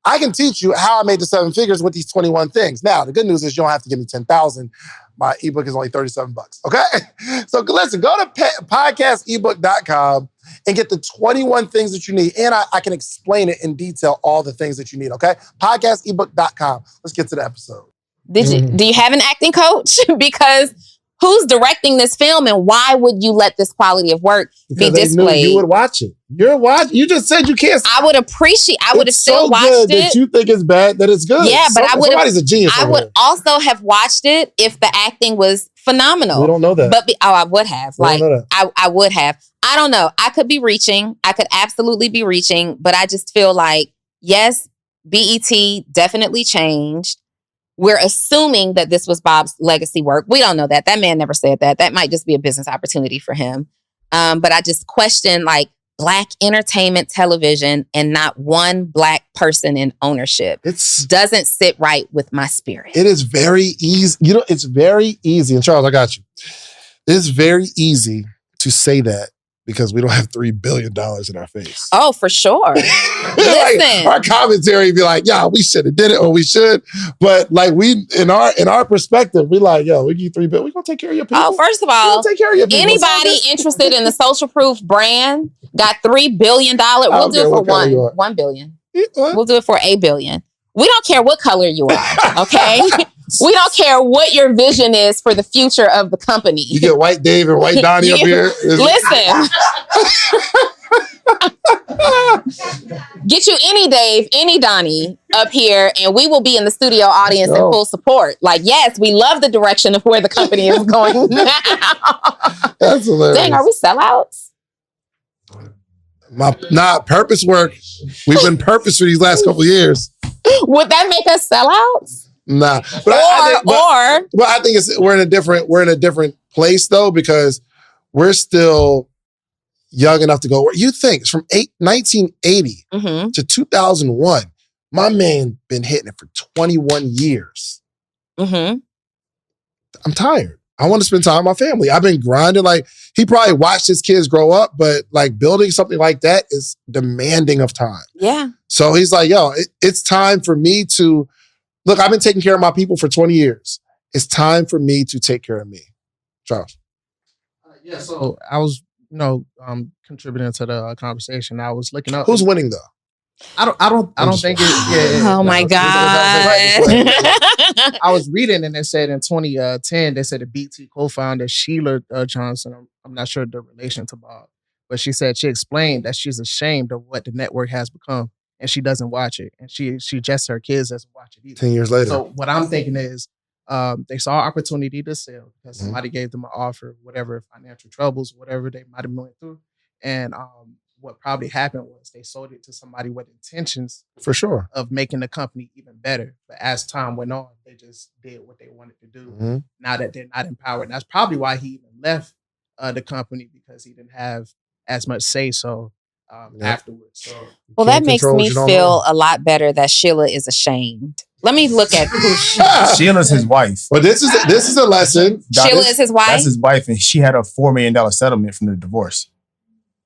I can teach you how I made the 7 figures with these 21 things. Now, the good news is you don't have to give me 10,000. My ebook is only $37, okay? So listen, go to podcastebook.com and get the 21 things that you need. And I can explain it in detail, all the things that you need, okay? Podcastebook.com. Let's get to the episode. Do you have an acting coach? Because who's directing this film and why would you let this quality of work be displayed? You would watch it. You just said you can't. I would have still watched good it. That you think it's bad, that it's good. Yeah, but somebody's a genius. I would also have watched it if the acting was phenomenal. We don't know that. But I would have. I would have. I don't know. I could be reaching. I could absolutely be reaching. But I just feel like, yes, BET definitely changed. We're assuming that this was Bob's legacy work. We don't know that. That man never said that. That might just be a business opportunity for him. But I just question, like, Black entertainment television and not one Black person in ownership. It doesn't sit right with my spirit. It is very easy. It's very easy. And Charles, I got you. It's very easy to say that because we don't have $3 billion in our face. Oh, for sure. Listen. Like, our commentary be like, yeah, we should have did it, or we should. But like in our perspective, we like, yo, we give you $3 billion. We're going to take care of your people. Oh, first of all, take care of your people. Anybody interested in the social proof brand got $3 billion. We'll do it for $1 billion. We'll do it for $1 billion. We don't care what color you are, okay? We don't care what your vision is for the future of the company. You get white Dave and white Donni up here. Listen. Get you any Dave, any Donni up here, and we will be in the studio audience in full support. Like, yes, we love the direction of where the company is going now. That's hilarious. Dang, are we sellouts? Purpose work. We've been purpose for these last couple of years. Would that make us sellouts? Nah, I think we're in a different place though, because we're still young enough to go. You think from 1980 to 2001, my man been hitting it for 21 years. I'm tired. I want to spend time with my family. I've been grinding. Like, he probably watched his kids grow up, but like building something like that is demanding of time. Yeah. So he's like, yo, it's time for me to, look, I've been taking care of my people for 20 years. It's time for me to take care of me. Charles. Yeah, so I was, contributing to the conversation. I was looking up. Who's winning though? I don't think it. Yeah, my God. I was reading and it said in 2010, they said the BT co-founder Sheila Johnson, I'm not sure the relation to Bob, but she said she explained that she's ashamed of what the network has become and she doesn't watch it. And she just her kids doesn't watch it either. 10 years later. So what I'm thinking is they saw opportunity to sell because somebody gave them an offer, whatever financial troubles, whatever they might have been going through. And what probably happened was they sold it to somebody with intentions for sure of making the company even better. But as time went on, they just did what they wanted to do. Now that they're not empowered. And that's probably why he even left the company, because he didn't have as much say so afterwards. So, well, that makes me feel a lot better that Sheila is ashamed. Let me look at who Sheila's his wife. Well, this is a lesson. Sheila is his wife? That's his wife, and she had a $4 million settlement from the divorce.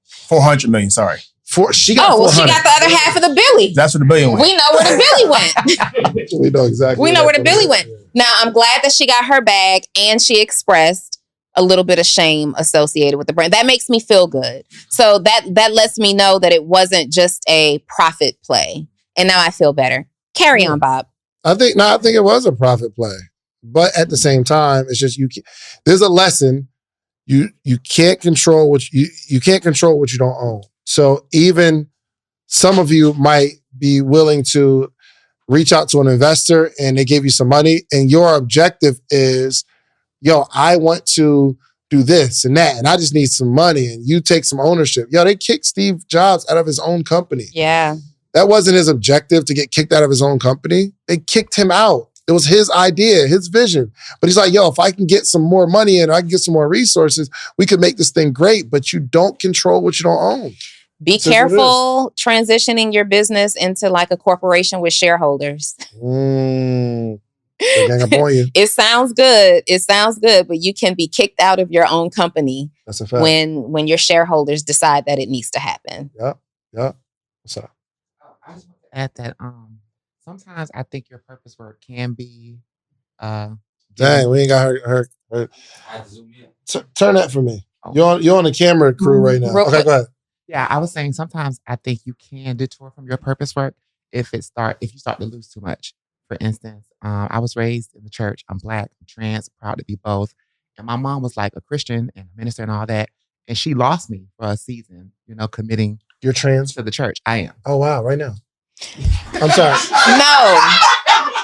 $400 million. Sorry. She got she got the other half of the Billy. That's where the billion went. We know where the Billy went. We know exactly. We know where the Billy went. Now, I'm glad that she got her bag and she expressed a little bit of shame associated with the brand. That makes me feel good. So that lets me know that it wasn't just a profit play. And now I feel better. Carry on, Bob. I think it was a profit play. But at the same time, it's just there's a lesson. You can't control what you can't control what you don't own. So even some of you might be willing to reach out to an investor and they give you some money and your objective is, I want to do this and that and I just need some money and you take some ownership. They kicked Steve Jobs out of his own company. Yeah. That wasn't his objective to get kicked out of his own company. They kicked him out. It was his idea, his vision. But he's like, if I can get some more money and I can get some more resources, we could make this thing great, but you don't control what you don't own. Be careful transitioning your business into like a corporation with shareholders. Gang up on you. It sounds good. But you can be kicked out of your own company. That's a fact. When your shareholders decide that it needs to happen. Yep. What's up? I just want to add that sometimes I think your purpose work can be dang, we ain't got her. I had to zoom in. Turn that for me. Oh. You're on the camera crew right now. Okay, go ahead. Yeah, I was saying sometimes I think you can detour from your purpose work if you start to lose too much. For instance, I was raised in the church. I'm Black, I'm trans, proud to be both. And my mom was like a Christian and a minister and all that. And she lost me for a season, committing. You're trans? To the church. I am. Oh, wow. Right now. I'm sorry.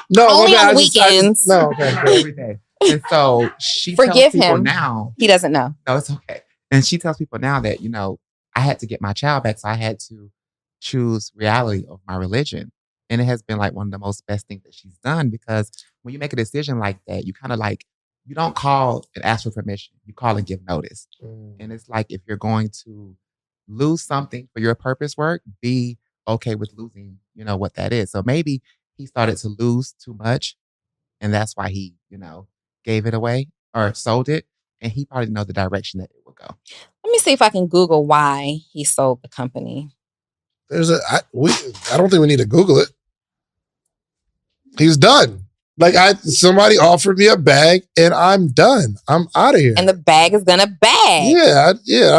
No, only on the weekends. No, okay. Every day. And so she Forgive tells people him. now. He doesn't know. No, it's okay. And she tells people now that, I had to get my child back. So I had to choose reality of my religion. And it has been like one of the most best things that she's done because when you make a decision like that, you kind of you don't call and ask for permission. You call and give notice. And it's like if you're going to lose something for your purpose work, be okay with losing, what that is. So maybe he started to lose too much and that's why he, gave it away or sold it. And he probably didn't know the direction that it would go. Let me see if I can Google why he sold the company. I don't think we need to Google it. He's done. Somebody offered me a bag and I'm done. I'm out of here. And the bag is gonna bag. Yeah.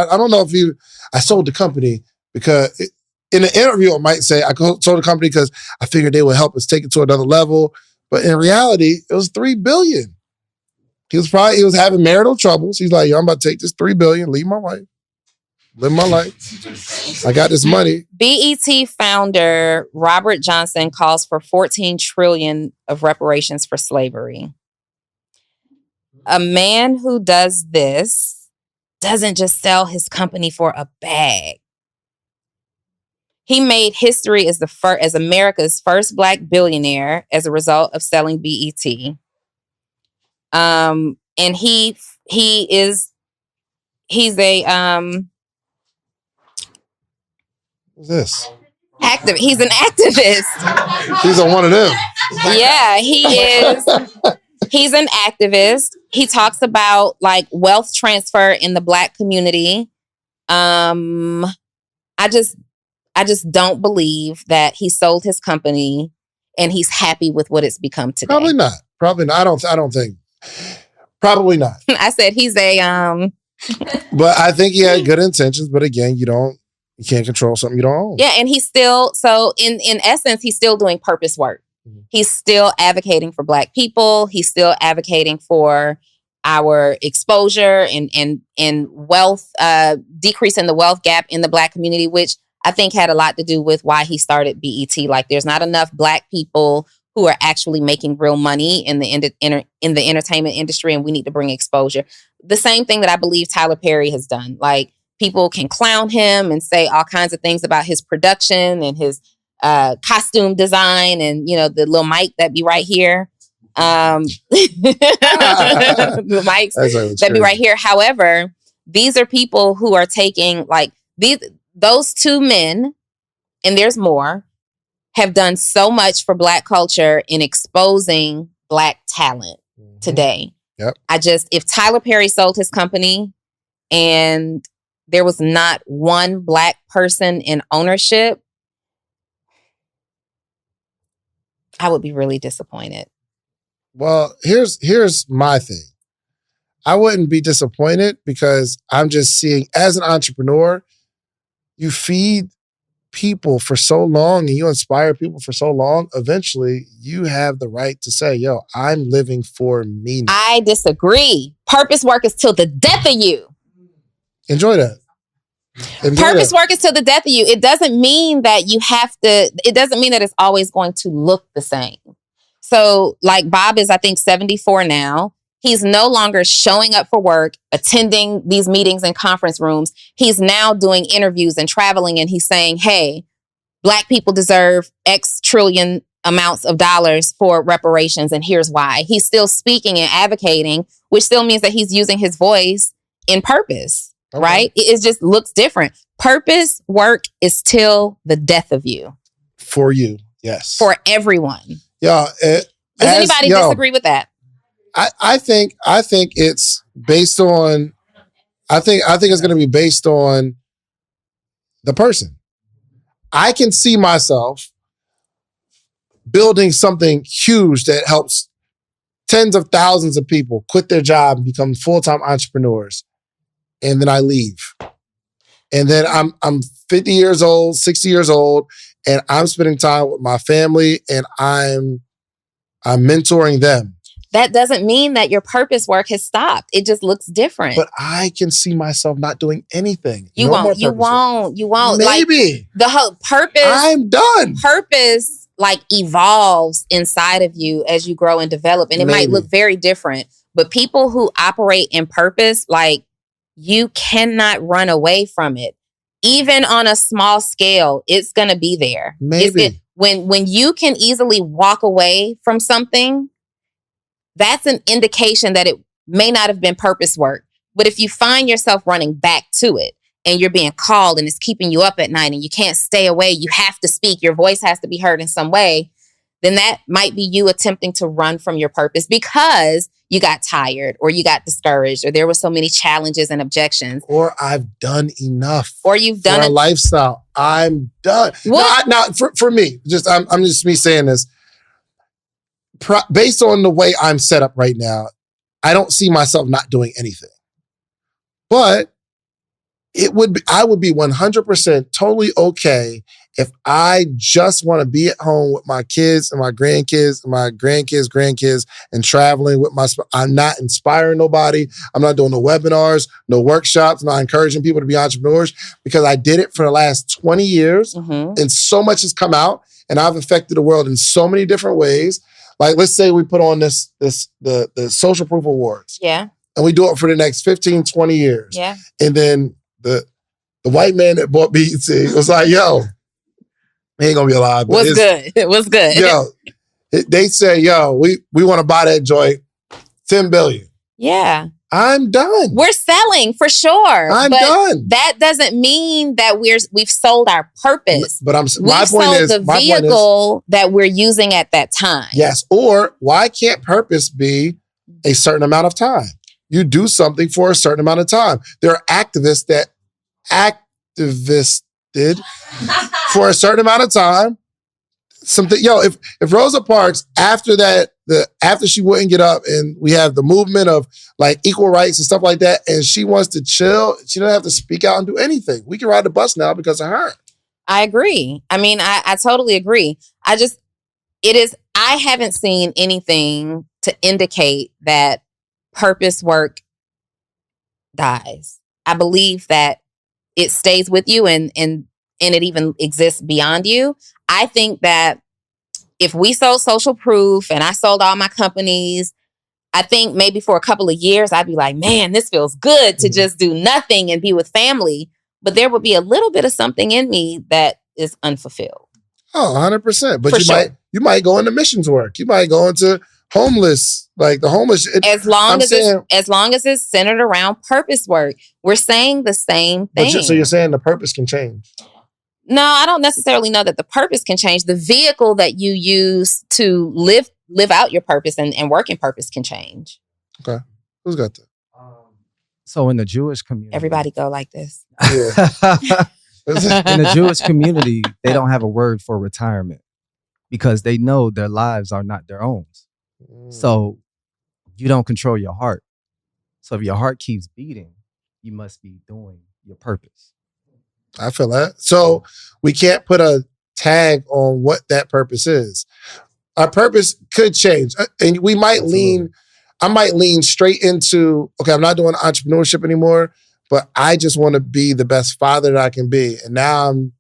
I don't know if I sold the company because in an interview I might say I sold the company because I figured they would help us take it to another level. But in reality, it was $3 billion. He was having marital troubles. He's like, I'm about to take this $3 billion, leave my wife, live my life. I got this money. BET founder Robert Johnson calls for $14 trillion of reparations for slavery. A man who does this doesn't just sell his company for a bag. He made history as America's first Black billionaire as a result of selling BET. And he's a What's this? He's an activist. He's on one of them. Yeah, he is. He's an activist. He talks about wealth transfer in the Black community. I just don't believe that he sold his company and he's happy with what it's become today. Probably not. I don't think. Probably not. I said he's a But I think he had good intentions. But again, you can't control something you don't own. Yeah, and he's still in essence, he's still doing purpose work. Mm-hmm. He's still advocating for Black people. He's still advocating for our exposure and wealth, decreasing the wealth gap in the Black community, which I think had a lot to do with why he started BET. There's not enough Black people who are actually making real money in the entertainment industry, and we need to bring exposure. The same thing that I believe Tyler Perry has done. People can clown him and say all kinds of things about his production and his costume design and, the little mic that be right here. The mics that be right here. However, these are people who are taking those two men, and there's more, have done so much for Black culture in exposing Black talent today. Yep. If Tyler Perry sold his company and there was not one Black person in ownership, I would be really disappointed. Well, here's my thing. I wouldn't be disappointed because I'm just seeing, as an entrepreneur, you feed people for so long and you inspire people for so long, eventually you have the right to say, yo, I'm living for me now. I disagree. Purpose work is till the death of you. Enjoy that. Purpose work is till the death of you. It doesn't mean that you have to, it doesn't mean that it's always going to look the same. So like Bob is, I think, 74 now. He's no longer showing up for work, attending these meetings and conference rooms. He's now doing interviews and traveling, and he's saying, hey, Black people deserve X trillion amounts of dollars for reparations, and here's why. He's still speaking and advocating, which still means that he's using his voice in purpose, right? It just looks different. Purpose work is till the death of you. For you, yes. For everyone. Yeah. Does anybody disagree with that? I think it's based on, I think it's going to be based on the person. I can see myself building something huge that helps tens of thousands of people quit their job and become full-time entrepreneurs. And then I leave. And then I'm 50 years old, 60 years old, and I'm spending time with my family and I'm mentoring them. That doesn't mean that your purpose work has stopped. It just looks different. But I can see myself not doing anything. You won't. Maybe. Like, the whole purpose. I'm done. Purpose like evolves inside of you as you grow and develop. And it might look very different. But people who operate in purpose, like, you cannot run away from it. Even on a small scale, it's going to be there. Maybe. When you can easily walk away from something, that's an indication that it may not have been purpose work. But if you find yourself running back to it and you're being called and it's keeping you up at night and you can't stay away, you have to speak, your voice has to be heard in some way, then that might be you attempting to run from your purpose because you got tired or you got discouraged or there were so many challenges and objections. Or I've done enough. Or you've done a lifestyle. I'm done. What? Now, for me, I'm just me saying this. Based on the way I'm set up right now, I don't see myself not doing anything. But I would be 100% totally okay if I just want to be at home with my kids and my grandkids and my grandkids and traveling with I'm not inspiring nobody. I'm not doing no webinars, no workshops, not encouraging people to be entrepreneurs because I did it for the last 20 years and so much has come out and I've affected the world in so many different ways. Like, let's say we put on the Social Proof Awards. Yeah. And we do it for the next 15, 20 years. Yeah. And then the white man that bought BET was like, yo, he ain't gonna be alive. What's good? It was good. Yo, they say, yo, we want to buy that joint, $10 billion. Yeah. I'm done. We're selling for sure. I'm done. That doesn't mean that we've sold our purpose. But we've sold the vehicle that we're using at that time. Yes. Or why can't purpose be a certain amount of time? You do something for a certain amount of time. There are activists that activisted for a certain amount of time. Something, if Rosa Parks after she wouldn't get up and we have the movement of like equal rights and stuff like that, and she wants to chill, she doesn't have to speak out and do anything. We can ride the bus now because of her. I agree. I mean, I totally agree. I haven't seen anything to indicate that purpose work dies. I believe that it stays with you and it even exists beyond you. I think that if we sold Social Proof and I sold all my companies, I think maybe for a couple of years, I'd be like, man, this feels good to just do nothing and be with family. But there would be a little bit of something in me that is unfulfilled. Oh, 100%. But you might go into missions work. You might go into homeless, like the homeless. As long as it's centered around purpose work, we're saying the same thing. So you're saying the purpose can change? No, I don't necessarily know that the purpose can change. The vehicle that you use to live out your purpose and work in purpose can change. Okay. Who's got that? So in the Jewish community, Everybody go like this. in the Jewish community, they don't have a word for retirement because they know their lives are not their own. So you don't control your heart. So if your heart keeps beating, you must be doing your purpose. I feel that. So we can't put a tag on what that purpose is. Our purpose could change. And we might I might lean straight into, okay, I'm not doing entrepreneurship anymore, but I just want to be the best father that I can be. And now I'm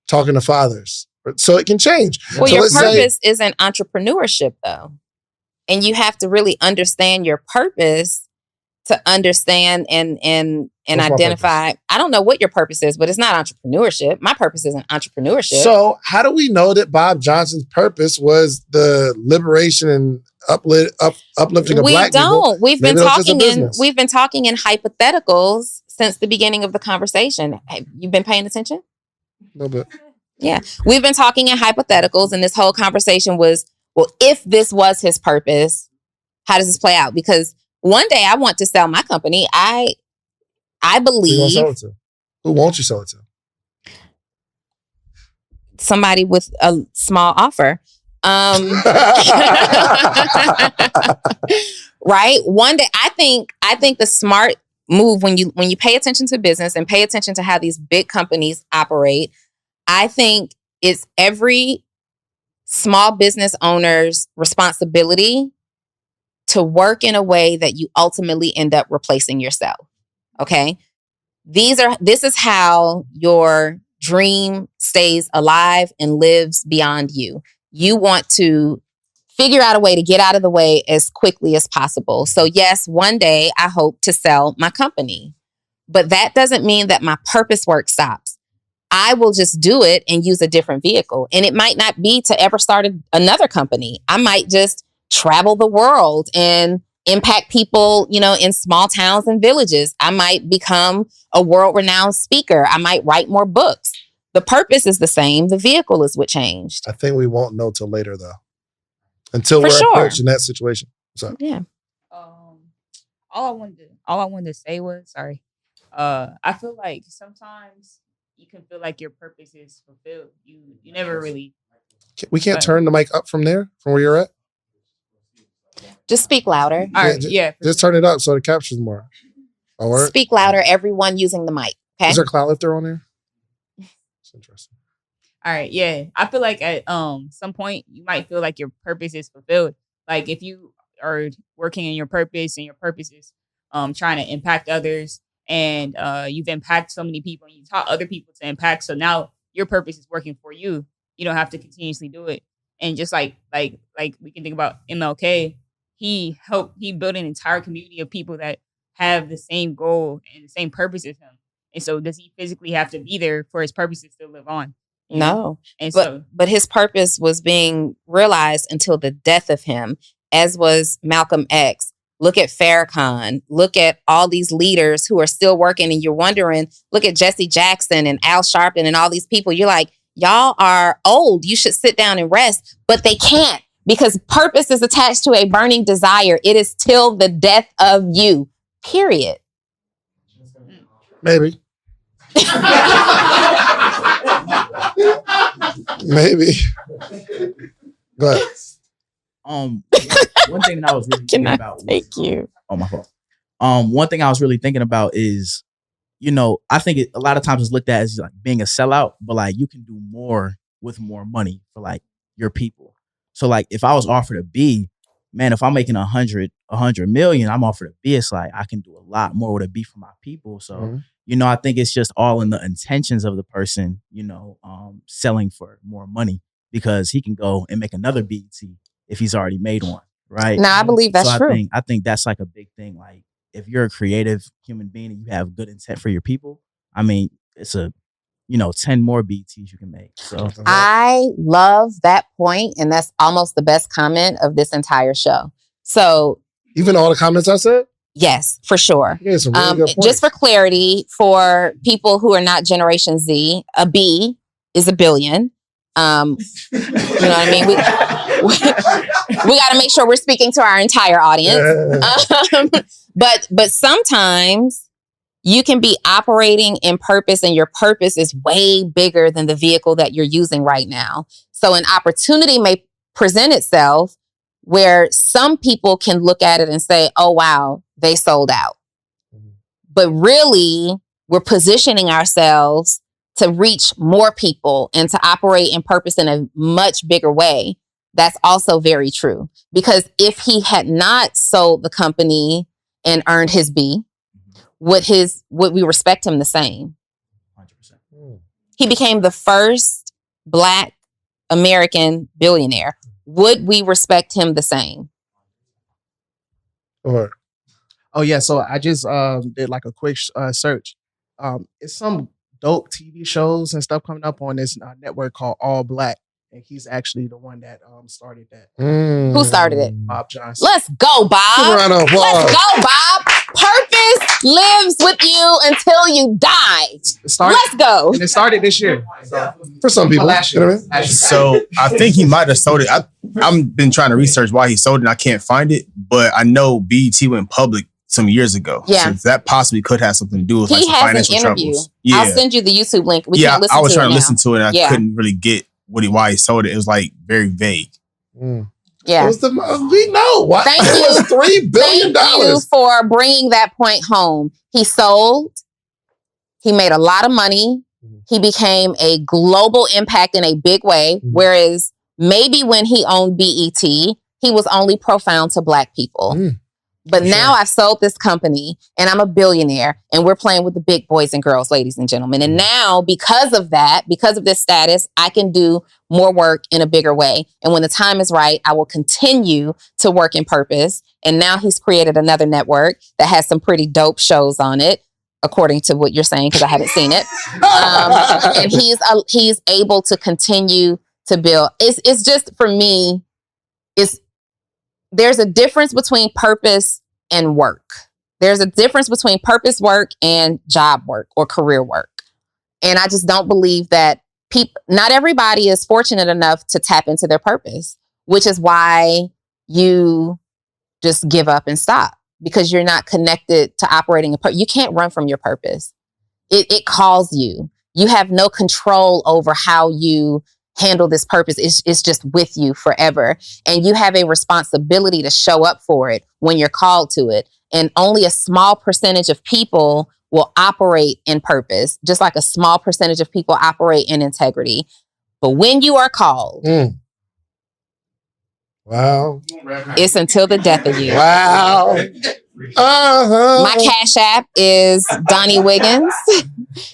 talking to fathers. So it can change. Well, so your purpose isn't entrepreneurship though. And you have to really understand your purpose to understand and identify. I don't know what your purpose is, but it's not entrepreneurship. My purpose isn't entrepreneurship. So how do we know that Bob Johnson's purpose was the liberation and uplifting of black people? We've been talking in hypotheticals since the beginning of the conversation. Have you been paying attention? A little bit. Yeah. We've been talking in hypotheticals, and this whole conversation was, well, if this was his purpose, how does this play out? Because one day I want to sell my company. I believe. Who won't you sell it to? Somebody with a small offer. Right? One day I think the smart move when you pay attention to business and pay attention to how these big companies operate, I think it's every small business owner's responsibility to work in a way that you ultimately end up replacing yourself. Okay? This is how your dream stays alive and lives beyond you. You want to figure out a way to get out of the way as quickly as possible. So yes, one day I hope to sell my company, but that doesn't mean that my purpose work stops. I will just do it and use a different vehicle. And it might not be to ever start another company. I might just travel the world and impact people, in small towns and villages. I might become a world-renowned speaker. I might write more books. The purpose is the same. The vehicle is what changed. I think we won't know till later, though. Until we're approaching that situation. So yeah. All I wanted to say was, I feel like sometimes you can feel like your purpose is fulfilled. You never really. We can't turn the mic up from there, from where you're at? Just speak louder. All right, Just turn it up so it captures more. All right. Speak louder, everyone using the mic. Okay. Is there a cloud lifter on there? That's interesting. All right, yeah. I feel like at some point you might feel like your purpose is fulfilled. Like if you are working in your purpose and your purpose is trying to impact others, and you've impacted so many people and you taught other people to impact. So now your purpose is working for you. You don't have to continuously do it. And just like we can think about MLK, he built an entire community of people that have the same goal and the same purpose as him. And so does he physically have to be there for his purpose to still live on? No. And but his purpose was being realized until the death of him, as was Malcolm X. Look at Farrakhan. Look at all these leaders who are still working, and you're wondering, look at Jesse Jackson and Al Sharpton and all these people. You're like, y'all are old. You should sit down and rest. But they can't, because purpose is attached to a burning desire. It is till the death of you, period. Maybe. Maybe. Go ahead. One thing that I was really thinking about was, oh, my fault. One thing I was really thinking about is, I think a lot of times it's looked at as like being a sellout, but like you can do more with more money for like your people. So like if I was offered a B, man, if I'm making 100 million, I'm offered a B. It's like I can do a lot more with a B for my people. So, I think it's just all in the intentions of the person, selling for more money, because he can go and make another BET if he's already made one, right? No, I believe that's true. I think that's like a big thing. Like if you're a creative human being and you have good intent for your people, I mean, it's 10 more BETs you can make. So I love that point, and that's almost the best comment of this entire show. So even all the comments I said? Yes, for sure. Yeah, some really good points. Just for clarity, for people who are not Generation Z, a B is a billion. You know what I mean? We got to make sure we're speaking to our entire audience. But sometimes You can be operating in purpose and your purpose is way bigger than the vehicle that you're using right now. So an opportunity may present itself where some people can look at it and say, oh, wow, they sold out. But really, we're positioning ourselves to reach more people and to operate in purpose in a much bigger way. That's also very true. Because if he had not sold the company and earned his B, would we respect him the same? 100%. He became the first Black American billionaire. Would we respect him the same? Or Oh yeah, so I just did like a quick search. It's some dope TV shows and stuff coming up on this network called All Black, and he's actually the one that started that. Who started it? Bob Johnson. Let's go, Bob. Give a round of applause. Let's go, Bob. Purpose lives with you until you die. Let's go. And it started this year. For some people. Last You know year. what I mean? So I think he might have sold it. I've been trying to research why he sold it and I can't find it, but I know BET went public some years ago. Yeah. So that possibly could have something to do with He like some has an financial interview. troubles. Yeah. I'll send you the YouTube link. We yeah, can't listen I was to trying it to now. listen to it and I Yeah. couldn't really get why he sold it. It was like very vague. Yeah. It was we know. Why? Thank It was $3 billion. Thank you for bringing that point home. He sold. He made a lot of money. He became a global impact in a big way. Whereas maybe when he owned BET, he was only profound to Black people. But now I've sold this company and I'm a billionaire and we're playing with the big boys and girls, ladies and gentlemen. And now because of that, because of this status, I can do more work in a bigger way. And when the time is right, I will continue to work in purpose. And now he's created another network that has some pretty dope shows on it, according to what you're saying, because I haven't seen it. And he's able to continue to build. It's just, for me, there's a difference between purpose and work. There's a difference between purpose work and job work or career work. And I just don't believe that not everybody is fortunate enough to tap into their purpose, which is why you just give up and stop, because you're not connected to operating you can't run from your purpose. It calls you. You have no control over how you handle this purpose. It's just with you forever. And you have a responsibility to show up for it when you're called to it. And only a small percentage of people will operate in purpose, just like a small percentage of people operate in integrity. But when you are called, wow, it's until the death of you. Wow. My Cash App is Donni Wiggins.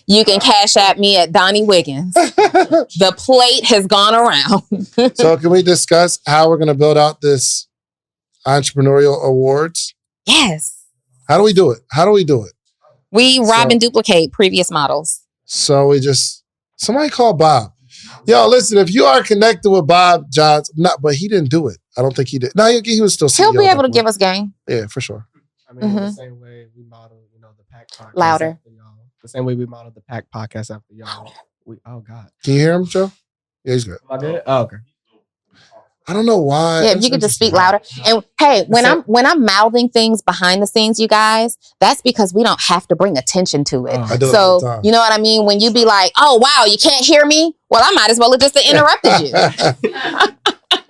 You can Cash App me at Donni Wiggins. The plate has gone around. So can we discuss how we're going to build out this entrepreneurial awards? Yes. How do we do it? We rob and duplicate previous models. So somebody call Bob. Yo, listen, if you are connected with Bob Johnson, but he didn't do it. I don't think he did. No, he was still CEO. He'll be able to give us game. Yeah, for sure. I mean, the same way we model, the Pack podcast. Louder. After y'all. The same way we modeled the Pack podcast after y'all. Oh, God. Can you hear him, Joe? Yeah, he's good. Am I good? Oh, okay. I don't know why. Yeah, if you could just speak louder. And hey, when I'm mouthing things behind the scenes, you guys, that's because we don't have to bring attention to it. I do it all the time. You know what I mean? When you be like, oh, wow, you can't hear me? Well, I might as well have just interrupted you.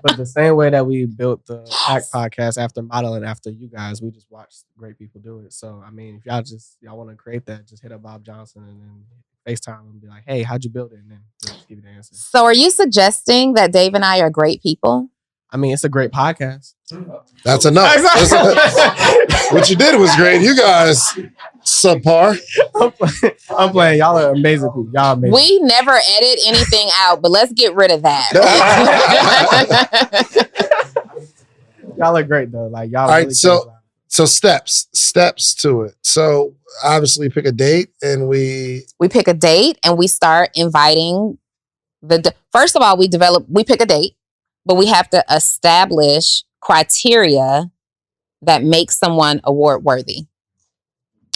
But the same way that we built the Pack podcast after modeling after you guys, we just watched great people do it. So, I mean, if y'all want to create that, just hit up Bob Johnson and then FaceTime and be like, hey, how'd you build it? And then just give you the answer. So are you suggesting that Dave and I are great people? I mean, it's a great podcast. That's enough. What you did was great. You guys, subpar. I'm playing. Y'all are amazing people. Y'all amazing. We never edit anything out, but let's get rid of that. Y'all are great though. Like y'all. All right, so steps to it. So obviously pick a date and we pick a date and we start inviting first of all, we pick a date, but we have to establish criteria that make someone award worthy.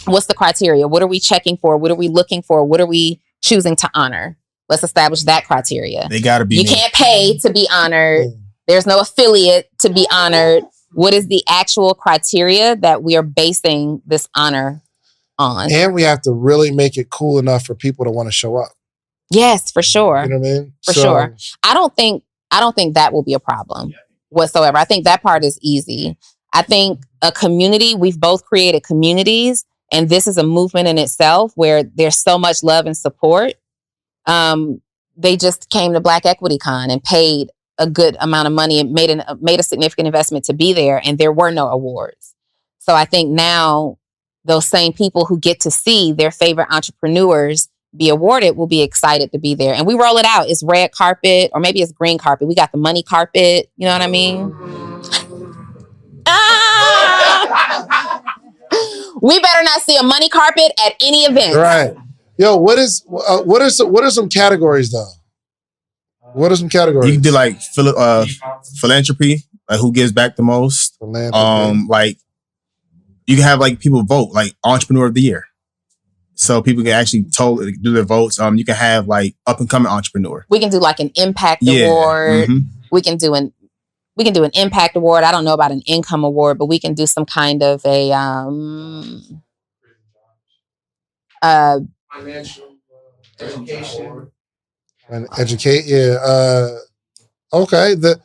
What's the criteria? What are we checking for? What are we looking for? What are we choosing to honor? Let's establish that criteria. They got to be. You can't pay to be honored. There's no affiliate to be honored. What is the actual criteria that we are basing this honor on. And we have to really make it cool enough for people to want to show up. Yes, for sure. You know what I mean? For sure. I don't think that will be a problem whatsoever. I think that part is easy. I think a community, we've both created communities, and this is a movement in itself where there's so much love and support. They just came to Black Equity Con and paid a good amount of money and made a significant investment to be there, and there were no awards. So I think now those same people who get to see their favorite entrepreneurs be awarded will be excited to be there. And we roll it out. It's red carpet, or maybe it's green carpet. We got the money carpet. You know what I mean? We better not see a money carpet at any event. Right. Yo, what are some categories though? What are some categories? You can do like philanthropy, like who gives back the most. Like you can have like people vote, like entrepreneur of the year. So people can actually do their votes. You can have like up and coming entrepreneur. We can do like an impact award. Mm-hmm. We can do an impact award. I don't know about an income award, but we can do some kind of a financial education. And educate, yeah. Okay. The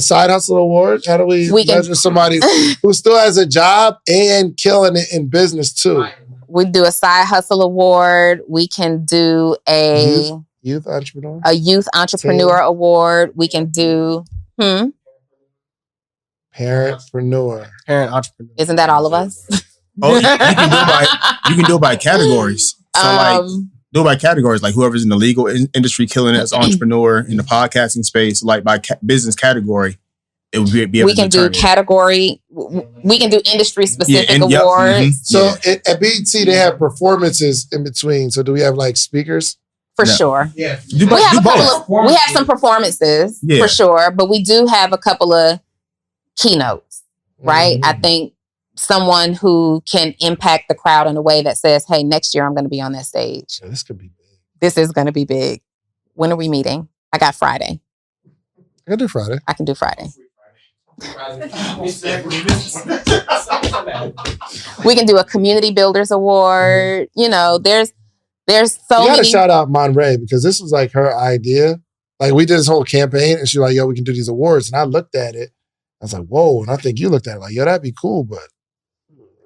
side hustle award. How do we measure somebody who still has a job and killing it in business too? We do a side hustle award. We can do a youth entrepreneur. A youth entrepreneur award. We can do parentpreneur. Parent entrepreneur. Isn't that all of us? Oh, you can do it by categories. So do it by categories, like whoever's in the legal industry killing it as entrepreneur, in the podcasting space, like by business category, it would be able we can do category. We can do industry specific awards. Mm-hmm. So at BET they have performances in between. So do we have like speakers? For sure. Yeah. We have some performances for sure, but we do have a couple of keynotes, right? Mm-hmm. I think someone who can impact the crowd in a way that says, hey, next year I'm going to be on that stage. Yeah, this could be big. This is going to be big. When are we meeting? I got Friday. I can do Friday. I can do Friday. We can do a community builders award. You know, there's so many. You gotta shout out Monray because this was like her idea. Like we did this whole campaign and she was like, yo, we can do these awards. And I looked at it. I was like, whoa. And I think you looked at it like, yo, that'd be cool, but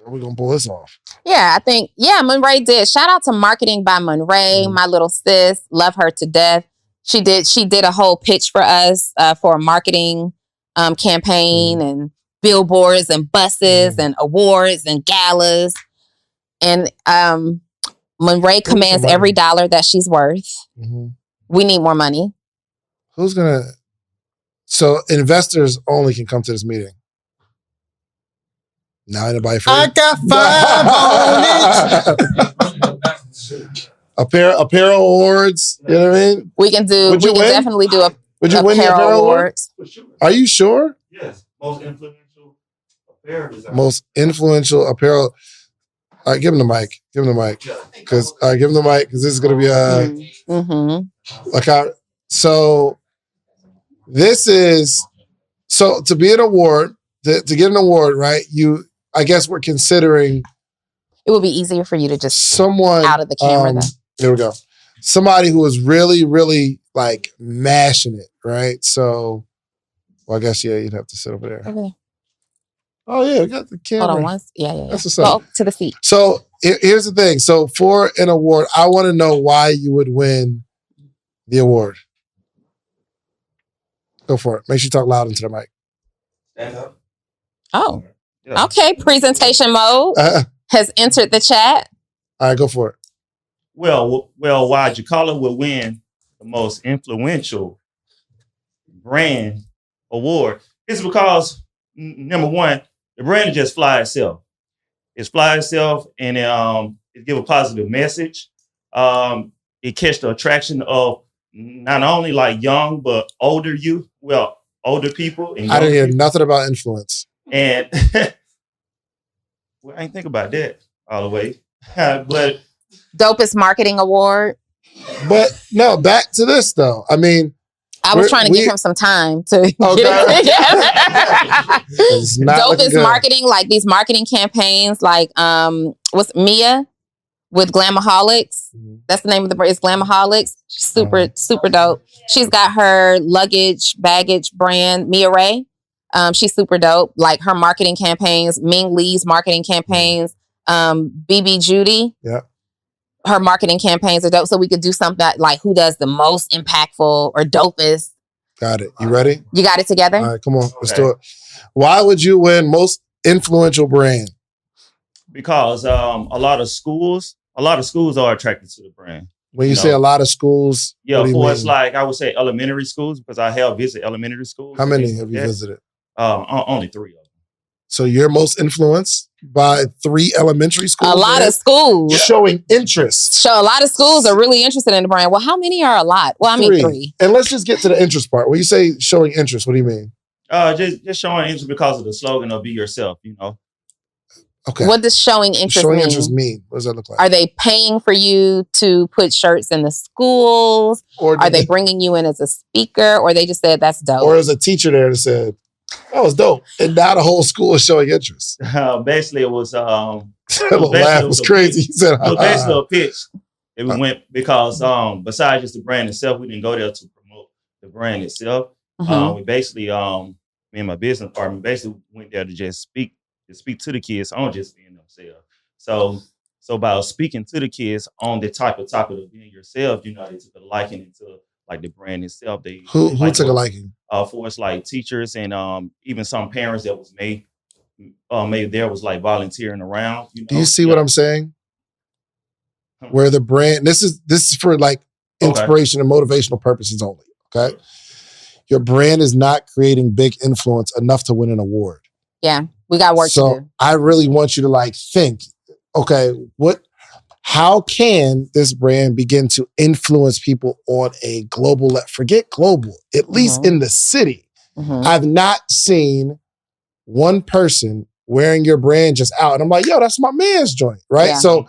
we're gonna pull this off. Yeah, I think, Monray did. Shout out to Marketing by Monray, my little sis. Love her to death. She did a whole pitch for us for a marketing campaign and billboards and buses and awards and galas. And Monray commands every dollar that she's worth. Mm-hmm. We need more money. So investors only can come to this meeting. Now anybody free? I got 5 on it. Apparel awards. You know what I mean? We can definitely do a. Would you win the apparel awards? Are you sure? Yes. Most influential apparel designer. Most influential apparel. All right, give him the mic. Give him the mic. Because give him the mic because this is gonna be so to be an award, to get an award, right? I guess we're considering. It would be easier for you to just someone out of the camera. There we go. Somebody who was really, really like mashing it, right? So, I guess you'd have to sit over there. Okay. Oh yeah, we got the camera. Hold on once. Yeah. That's what's up. Go to the seat. So here's the thing. So for an award, I want to know why you would win the award. Go for it. Make sure you talk loud into the mic. Stand up. Oh. Yeah. Okay. Presentation mode has entered the chat. All right, go for it. Well, why Jacala will win the most influential brand award is because number one, the brand just fly itself. It's fly itself, and it give a positive message. It catch the attraction of not only like young but older youth. Well, older people. And I didn't hear nothing about influence. And well, I didn't think about that all the way, but. Dopest marketing award. But no, back to this though. I mean, I was trying to give him some time to get it together. Dopest marketing, like these marketing campaigns, like what's Mia? with Glamaholics. That's the name of the brand. It's Glamaholics. She's super dope. She's got her baggage brand, Mia Ray. She's super dope. Like her marketing campaigns, Ming Lee's marketing campaigns, BB Judy. Yeah. Her marketing campaigns are dope. So we could do something like who does the most impactful or dopest. Got it. You ready? You got it together? All right, come on. Let's do it. Why would you win most influential brand? Because a lot of schools are attracted to the brand. When you say a lot of schools, it's like I would say elementary schools, because I have visited elementary schools. How many have you visited? Only 3 of them. So you're most influenced by 3 elementary schools? A lot of schools. Showing interest. A lot of schools are really interested in the brand. Well, how many are a lot? Well, I mean 3. And let's just get to the interest part. When you say showing interest, what do you mean? Just showing interest because of the slogan of "Be Yourself." Okay. What does showing interest mean? Interest mean? What does that look like? Are they paying for you to put shirts in the schools? Or are they bringing you in as a speaker? Or they just said that's dope? Or is a teacher there that said, that was dope. And now the whole school is showing interest. Basically, it was... laugh was crazy. He said, it was basically a pitch. It went because besides just the brand itself, we didn't go there to promote the brand itself. We basically, me and my business partner, basically went there to just speak to the kids on just being themselves. So by speaking to the kids on the type of topic of being yourself, they took a liking into like the brand itself. Who took a liking? For us, like teachers and even some parents that was maybe there was like volunteering around. Do you see what I'm saying? Where the brand, this is for like inspiration and motivational purposes only. Okay. Your brand is not creating big influence enough to win an award. Yeah. We got work to do. I really want you to think, okay, how can this brand begin to influence people on a global level? Forget global, at least in the city. I've not seen one person wearing your brand just out. And I'm like, yo, that's my man's joint, right? Yeah. So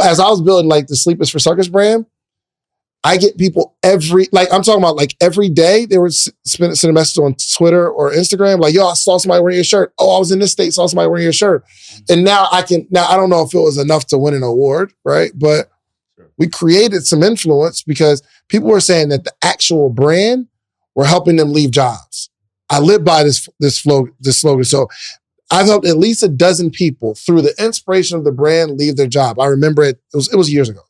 as I was building the Sleep is for Circus brand, I get people every day, they were sending a message on Twitter or Instagram, like, yo, I saw somebody wearing your shirt. Oh, I was in this state, saw somebody wearing your shirt. And now I don't know if it was enough to win an award, right? But we created some influence because people were saying that the actual brand were helping them leave jobs. I live by this slogan. So I've helped at least a dozen people through the inspiration of the brand leave their job. I remember it was years ago.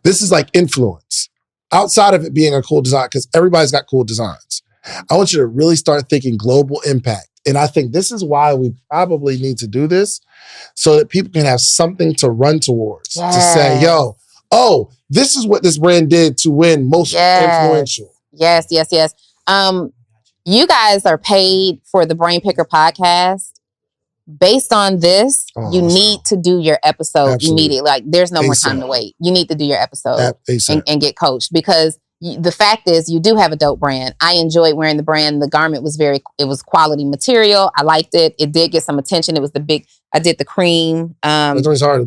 This is like influence. Outside of it being a cool design, because everybody's got cool designs. I want you to really start thinking global impact. And I think this is why we probably need to do this, so that people can have something to run towards. To say, yo, this is what this brand did to win most influential. Yes. You guys are paid for the Brain Picker podcast. Based on this, you need to do your episode immediately. Like, there's no more time to wait. You need to do your episode and get coached, because the fact is, you do have a dope brand. I enjoyed wearing the brand. The garment was it was quality material. I liked it. It did get some attention. It was I did the cream,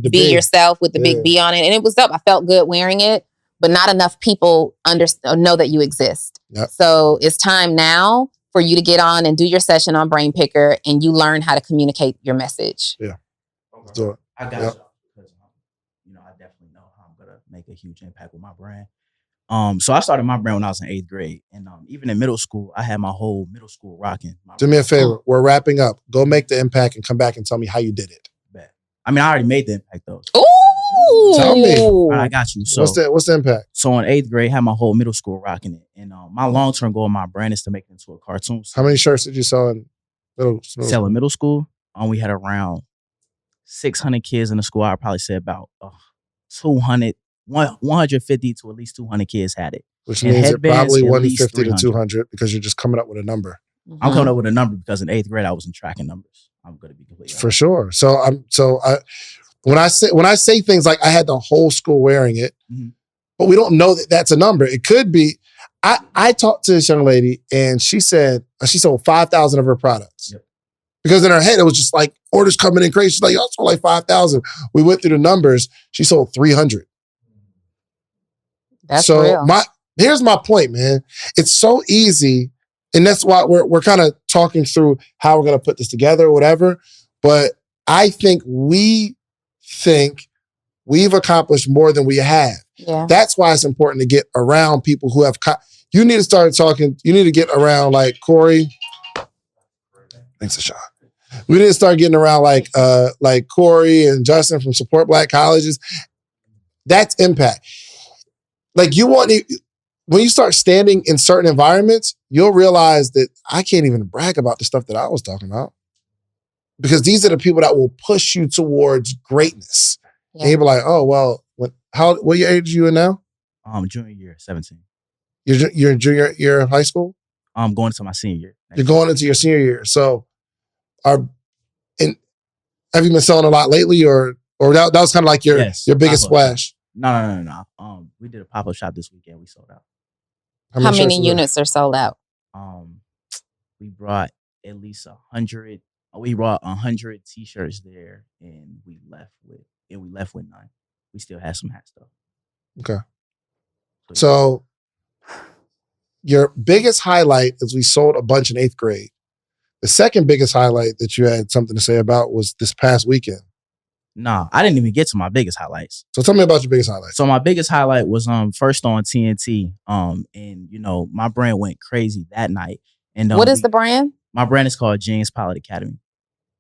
be yourself with the big B on it. And it was dope. I felt good wearing it, but not enough people know that you exist. Yep. So it's time now for you to get on and do your session on Brain Picker, and you learn how to communicate your message. Yeah. So I got you, because I definitely know how I'm gonna make a huge impact with my brand. So I started my brand when I was in 8th grade, and even in middle school, I had my whole middle school rocking. Do me a favor. We're wrapping up. Go make the impact and come back and tell me how you did it. Bet. I mean, I already made the impact though. Ooh. Tell me. All right, I got you. So what's the impact? So in 8th grade, I had my whole middle school rocking it, and my long-term goal in my brand is to make it into a cartoon. How many shirts did you sell in middle school? Sell in middle school? We had around 600 kids in the school. I'd probably say about 150 to at least 200 kids had it. Which means it probably 150 to 200, because you're just coming up with a number. I'm coming up with a number because in 8th grade I wasn't tracking numbers. I'm going to be completely honest. For sure. When I say things like I had the whole school wearing it, but we don't know that that's a number. It could be. I talked to this young lady, and she said she sold 5,000 of her products. Yep. Because in her head, it was just like orders coming in crazy. She's like, I sold like 5,000. We went through the numbers. She sold 300. That's real. Here's my point, man. It's so easy, and that's why we're kind of talking through how we're going to put this together or whatever. But I think we think we've accomplished more than we have. Yeah. That's why it's important to get around people who have, you need to start talking, you need to get around like Corey. Thanks, Ashawn. We need to start getting around like Corey and Justin from Support Black Colleges. That's impact. Like when you start standing in certain environments, you'll realize that I can't even brag about the stuff that I was talking about. Because these are the people that will push you towards greatness. Yeah. And you'll be like, oh, well, what age are you in now? Junior year, 17. You're in junior year of high school? I'm going into my senior year. You're going into your senior year. So have you been selling a lot lately or that was kind of like your biggest splash? No. We did a pop-up shop this weekend. We sold out. How many units are sold out? We brought at least 100. We brought 100 t-shirts there, and we left with 9. We still had some hat stuff. Okay. So your biggest highlight is we sold a bunch in 8th grade. The second biggest highlight that you had something to say about was this past weekend. No, I didn't even get to my biggest highlights. So tell me about your biggest highlight. So my biggest highlight was first on TNT. And my brand went crazy that night. And what is the brand? My brand is called Genius Pilot Academy.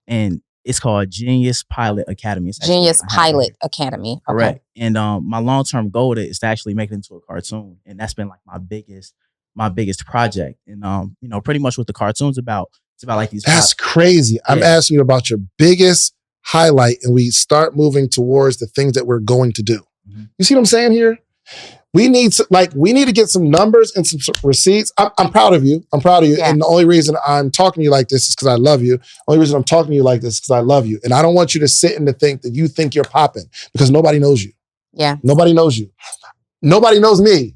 And it's called Genius Pilot Academy. Genius Pilot Academy. Okay. Correct. And my long-term goal is to actually make it into a cartoon. And that's been like my biggest project. And pretty much what the cartoon's about, it's about like these. That's crazy. Yeah. I'm asking you about your biggest highlight, and we start moving towards the things that we're going to do. Mm-hmm. You see what I'm saying here? We need to get some numbers and some receipts. I'm proud of you. Yeah. And the only reason I'm talking to you like this is because I love you. The only reason I'm talking to you like this is because I love you. And I don't want you to sit and to think that you think you're popping because nobody knows you. Yeah. Nobody knows you. Nobody knows me.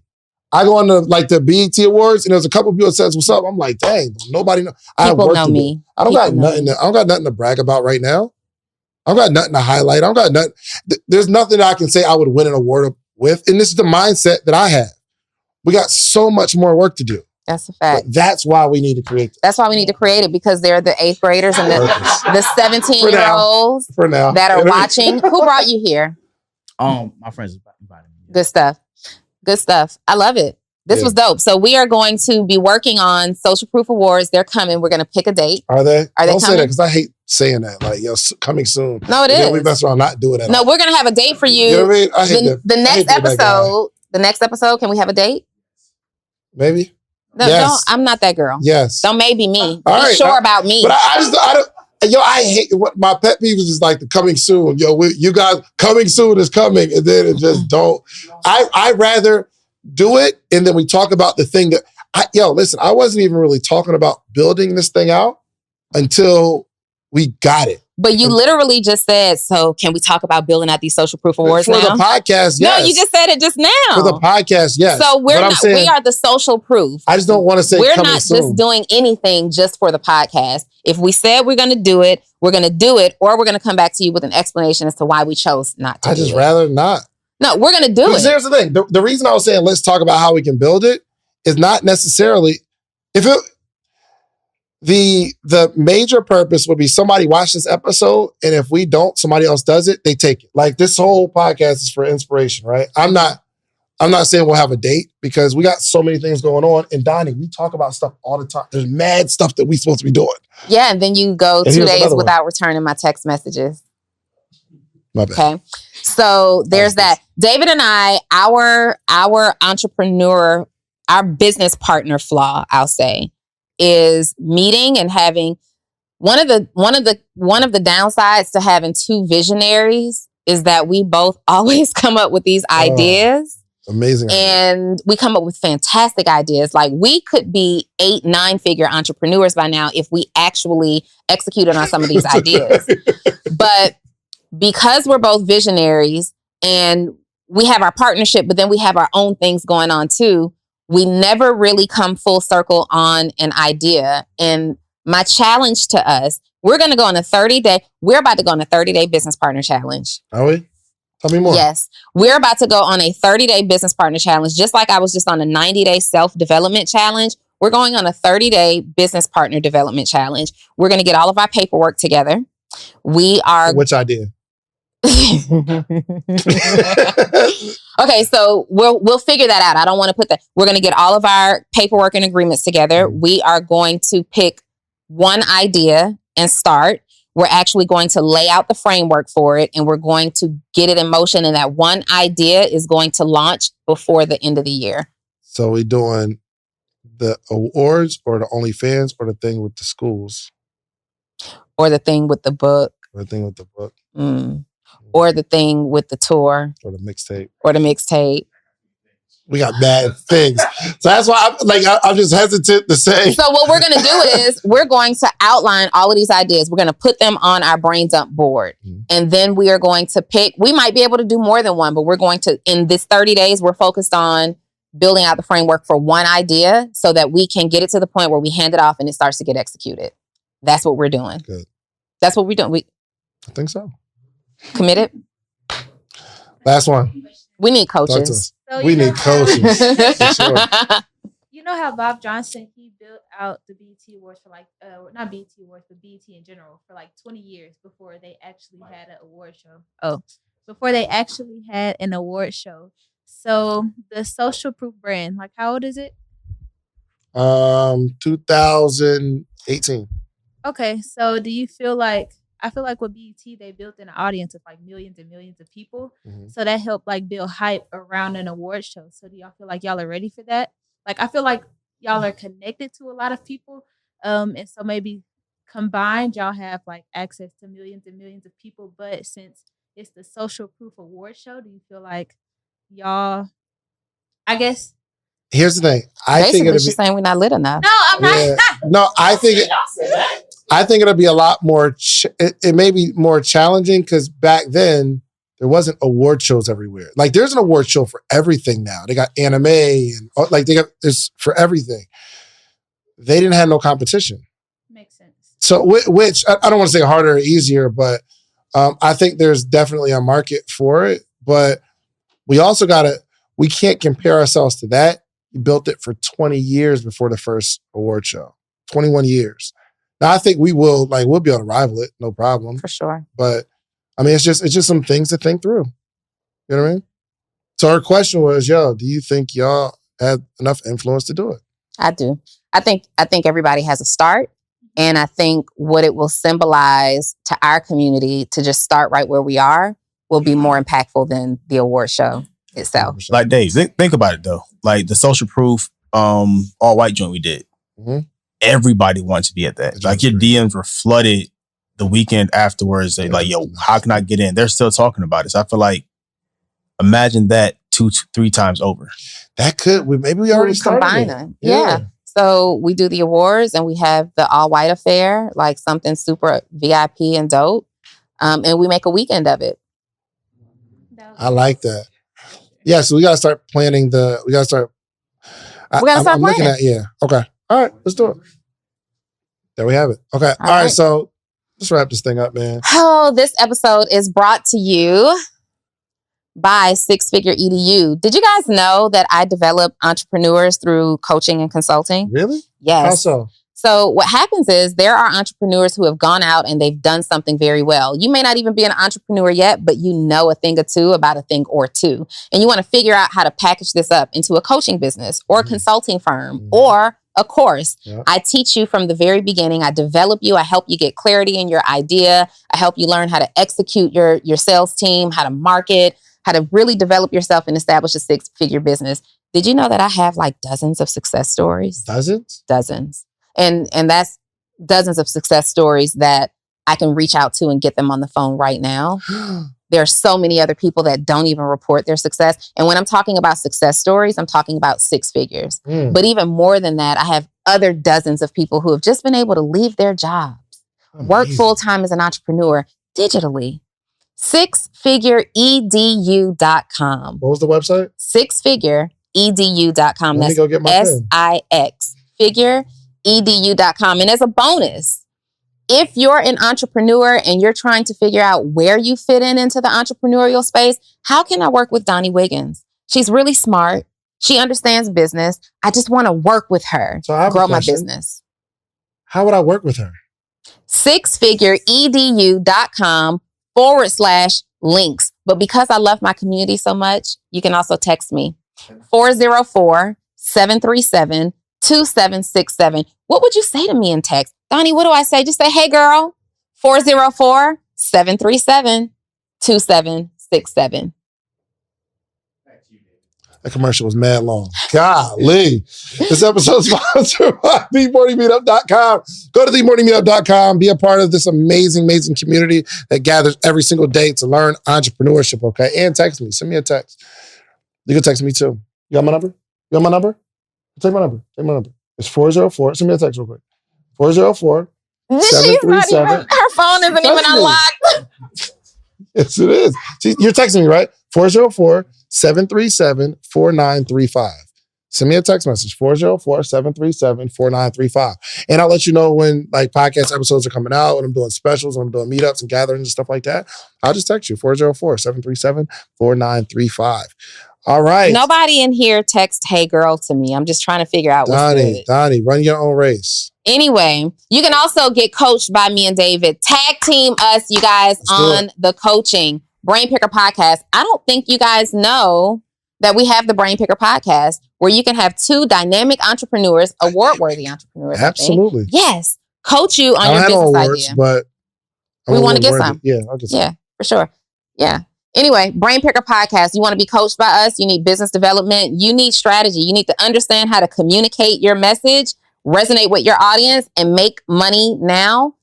I go on to the BET Awards and there's a couple of people that says, what's up? I'm like, dang, nobody knows. People know me. I don't got nothing to brag about right now. I don't got nothing to highlight. I don't got nothing. There's nothing that I can say I would win an award with. And this is the mindset that I have. We got so much more work to do. That's a fact. But that's why we need to create this. That's why we need to create it, because they're the 8th graders and the 17-year-olds that are watching. Who brought you here? My friends invited me. Good stuff. I love it. This was dope. So we are going to be working on Social Proof Awards. They're coming. We're going to pick a date. Are they? Don't coming? Say that because I hate saying that. Like, coming soon. No, it is. We mess around not doing it. No, we're going to have a date for you. You know what I mean? I hate the next episode, can we have a date? Maybe. No, yes. I'm not that girl. Yes. Don't maybe me. All Be sure about me. But I don't. I hate what my pet peeve is like the coming soon. You guys, coming soon is coming, and then it just don't. I rather do it, and then we talk about the thing that listen, I wasn't even really talking about building this thing out until we got it. But you literally just said, so can we talk about building out these Social Proof Awards for the podcast? Yes. No, you just said it just now. For the podcast, yes. So we are the social proof. I just don't want to say we're not just doing anything just for the podcast. If we said we're going to do it, we're going to do it, or we're going to come back to you with an explanation as to why we chose not to. I just rather not. No, we're going to do it. Here's the thing. The reason I was saying let's talk about how we can build it is not necessarily the major purpose would be somebody watch this episode, and if we don't, somebody else does it, they take it. Like this whole podcast is for inspiration, right? I'm not saying we'll have a date because we got so many things going on. And Donni, we talk about stuff all the time. There's mad stuff that we supposed to be doing. Yeah, and then you go 2 days without returning my text messages. My bad. Okay. So there's that. David and I, our entrepreneur, our business partner flaw, I'll say, is meeting and having one of the downsides to having two visionaries is that we both always come up with these ideas. Amazing. And we come up with fantastic ideas. Like we could be 8-9 figure entrepreneurs by now if we actually executed on some of these ideas. But because we're both visionaries and we have our partnership, but then we have our own things going on too, we never really come full circle on an idea. And my challenge to us, we're about to go on a 30-day business partner challenge. Are we? Tell me more. Yes. We're about to go on a 30-day business partner challenge. Just like I was just on a 90-day self-development challenge, we're going on a 30-day business partner development challenge. We're going to get all of our paperwork together. We are... Which idea? Okay, so we'll figure that out. I don't want to put that. We're going to get all of our paperwork and agreements together. We are going to pick one idea and start. We're actually going to lay out the framework for it, and we're going to get it in motion. And that one idea is going to launch before the end of the year. So we doing the awards or the OnlyFans or the thing with the schools? Or the thing with the book. Or the thing with the book. Or the thing with the tour. Or the mixtape. Or the mixtape. We got bad things. So that's why I'm just hesitant to say. So what we're going to do is we're going to outline all of these ideas. We're going to put them on our brain dump board. And then we are going to pick, we might be able to do more than one, but we're going to, in this 30 days, we're focused on building out the framework for one idea so that we can get it to the point where we hand it off and it starts to get executed. That's what we're doing. Good. That's what we're doing. I think so. Committed? Last one. We need coaches. So we need coaches. For sure. You know how Bob Johnson, he built out the BET Awards for like, not BET Awards, but BET in general for like 20 years before they actually had an award show. Before they actually had an award show. So the Social Proof brand, like how old is it? 2018. Okay, so do you feel like, I feel like with BET, they built an audience of like millions and millions of people. So that helped like build hype around an award show. So do y'all feel like y'all are ready for that? Like, I feel like y'all are connected to a lot of people. And so maybe combined, y'all have like access to millions and millions of people. But since it's the Social Proof Award show, do you feel like y'all, I guess. Here's the thing. Basically, she's saying we're not lit enough. No, I'm not. Yeah. No, I think it'll be a lot more, it may be more challenging because back then, there wasn't award shows everywhere. Like there's an award show for everything now. They got anime and like they got this for everything. They didn't have no competition. Makes sense. So which I don't want to say harder or easier, but I think there's definitely a market for it. But we also we can't compare ourselves to that. We built it for 20 years before the first award show. 21 years. Now I think we'll be able to rival it, no problem. For sure. But I mean, it's just some things to think through. You know what I mean? So her question was, do you think y'all had enough influence to do it? I do. I think everybody has a start. And I think what it will symbolize to our community to just start right where we are will be more impactful than the award show itself. Like Dave, think about it though. Like the Social Proof all white joint we did. Everybody wants to be at that. Like your DMs were flooded the weekend afterwards. They like, yo, how can I get in? They're still talking about it. So I feel like, imagine that 2-3 times over. That could, maybe we already combine them. Yeah. So we do the awards and we have the all white affair, like something super VIP and dope. And we make a weekend of it. I like that. Yeah. So we got to start planning I'm planning. Looking at, Okay. All right. Let's do it. There we have it. Okay. All right. So let's wrap this thing up, man. Oh, this episode is brought to you by Six Figure EDU. Did you guys know that I develop entrepreneurs through coaching and consulting? Really? Yes. How so? So what happens is there are entrepreneurs who have gone out and they've done something very well. You may not even be an entrepreneur yet, but you know a thing or two about a thing or two. And you want to figure out how to package this up into a coaching business or a consulting firm or a course. I teach you from the very beginning. I develop you. I help you get clarity in your idea. I help you learn how to execute your sales team, how to market, how to really develop yourself and establish a 6-figure business. Did you know that I have like dozens of success stories? Dozens? Dozens. And that's dozens of success stories that I can reach out to and get them on the phone right now. There are so many other people that don't even report their success. And when I'm talking about success stories, I'm talking about 6 figures. But even more than that, I have other dozens of people who have just been able to leave their jobs, work full-time as an entrepreneur digitally. 6figureedu.com. What was the website? 6figureedu.com. Let me go get my pen. SIX. Figureedu.com. And as a bonus, if you're an entrepreneur and you're trying to figure out where you fit into the entrepreneurial space, how can I work with Donni Wiggins? She's really smart. She understands business. I just want to work with her, grow my business. How would I work with her? 6figureedu.com/Donni links. But because I love my community so much, you can also text me 404-737-2767. What would you say to me in text? Donni, what do I say? Just say, hey girl, 404-737-2767. That commercial was mad long. Golly. This episode is sponsored by themorningmeetup.com. Go to themorningmeetup.com. Be a part of this amazing, amazing community that gathers every single day to learn entrepreneurship, okay? And text me. Send me a text. You can text me too. You got my number? You got my number? Take my number. Take my number. It's 404. Send me a text real quick. 404. She's not even, her phone isn't even unlocked. Yes, it is. See, you're texting me, right? 404-737-4935. Send me a text message, 404-737-4935. And I'll let you know when like podcast episodes are coming out, when I'm doing specials, when I'm doing meetups and gatherings and stuff like that. I'll just text you, 404-737-4935. All right. Nobody in here text hey girl to me. I'm just trying to figure out what's good. Donni, run your own race. Anyway, you can also get coached by me and David. Tag team us, you guys, on the coaching. Brain Picker Podcast. I don't think you guys know that we have the Brain Picker Podcast where you can have two dynamic entrepreneurs, award-worthy entrepreneurs. Absolutely. Yes. Coach you on your business idea. But we want to get some. Yeah, I'll get some. Yeah, for sure. Yeah. Anyway, Brain Picker Podcast. You want to be coached by us? You need business development. You need strategy. You need to understand how to communicate your message, resonate with your audience, and make money now.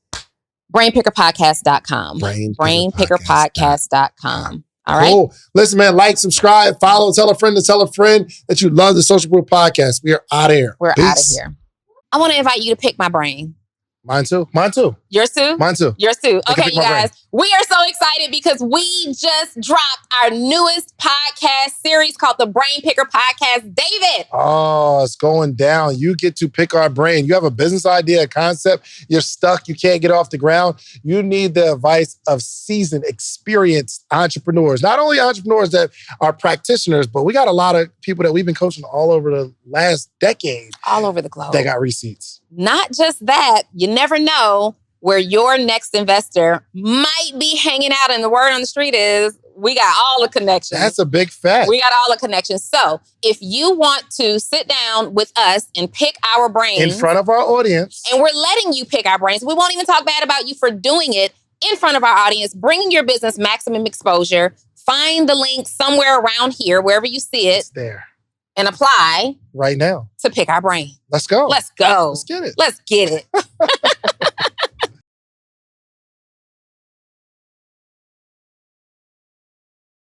BrainPickerPodcast.com. BrainPickerPodcast.com. All right. Cool. Listen, man, like, subscribe, follow, tell a friend that you love the Social Proof Podcast. We are out of here. We're out of here. I want to invite you to pick my brain. Mine too. Mine too. Yours too? Mine too. Yours too. Okay, you guys. We are so excited because we just dropped our newest podcast series called the Brain Picker Podcast. David. Oh, it's going down. You get to pick our brain. You have a business idea, a concept. You're stuck. You can't get off the ground. You need the advice of seasoned, experienced entrepreneurs. Not only entrepreneurs that are practitioners, but we got a lot of people that we've been coaching all over the last decade. All over the globe. They got receipts. Not just that, you never know where your next investor might be hanging out. And the word on the street is we got all the connections. That's a big fact. We got all the connections. So if you want to sit down with us and pick our brains in front of our audience, and we're letting you pick our brains, we won't even talk bad about you for doing it in front of our audience, bringing your business maximum exposure. Find the link somewhere around here, wherever you see it. It's there. And apply right now to pick our brain. Let's go. Let's go. Let's get it. Let's get it.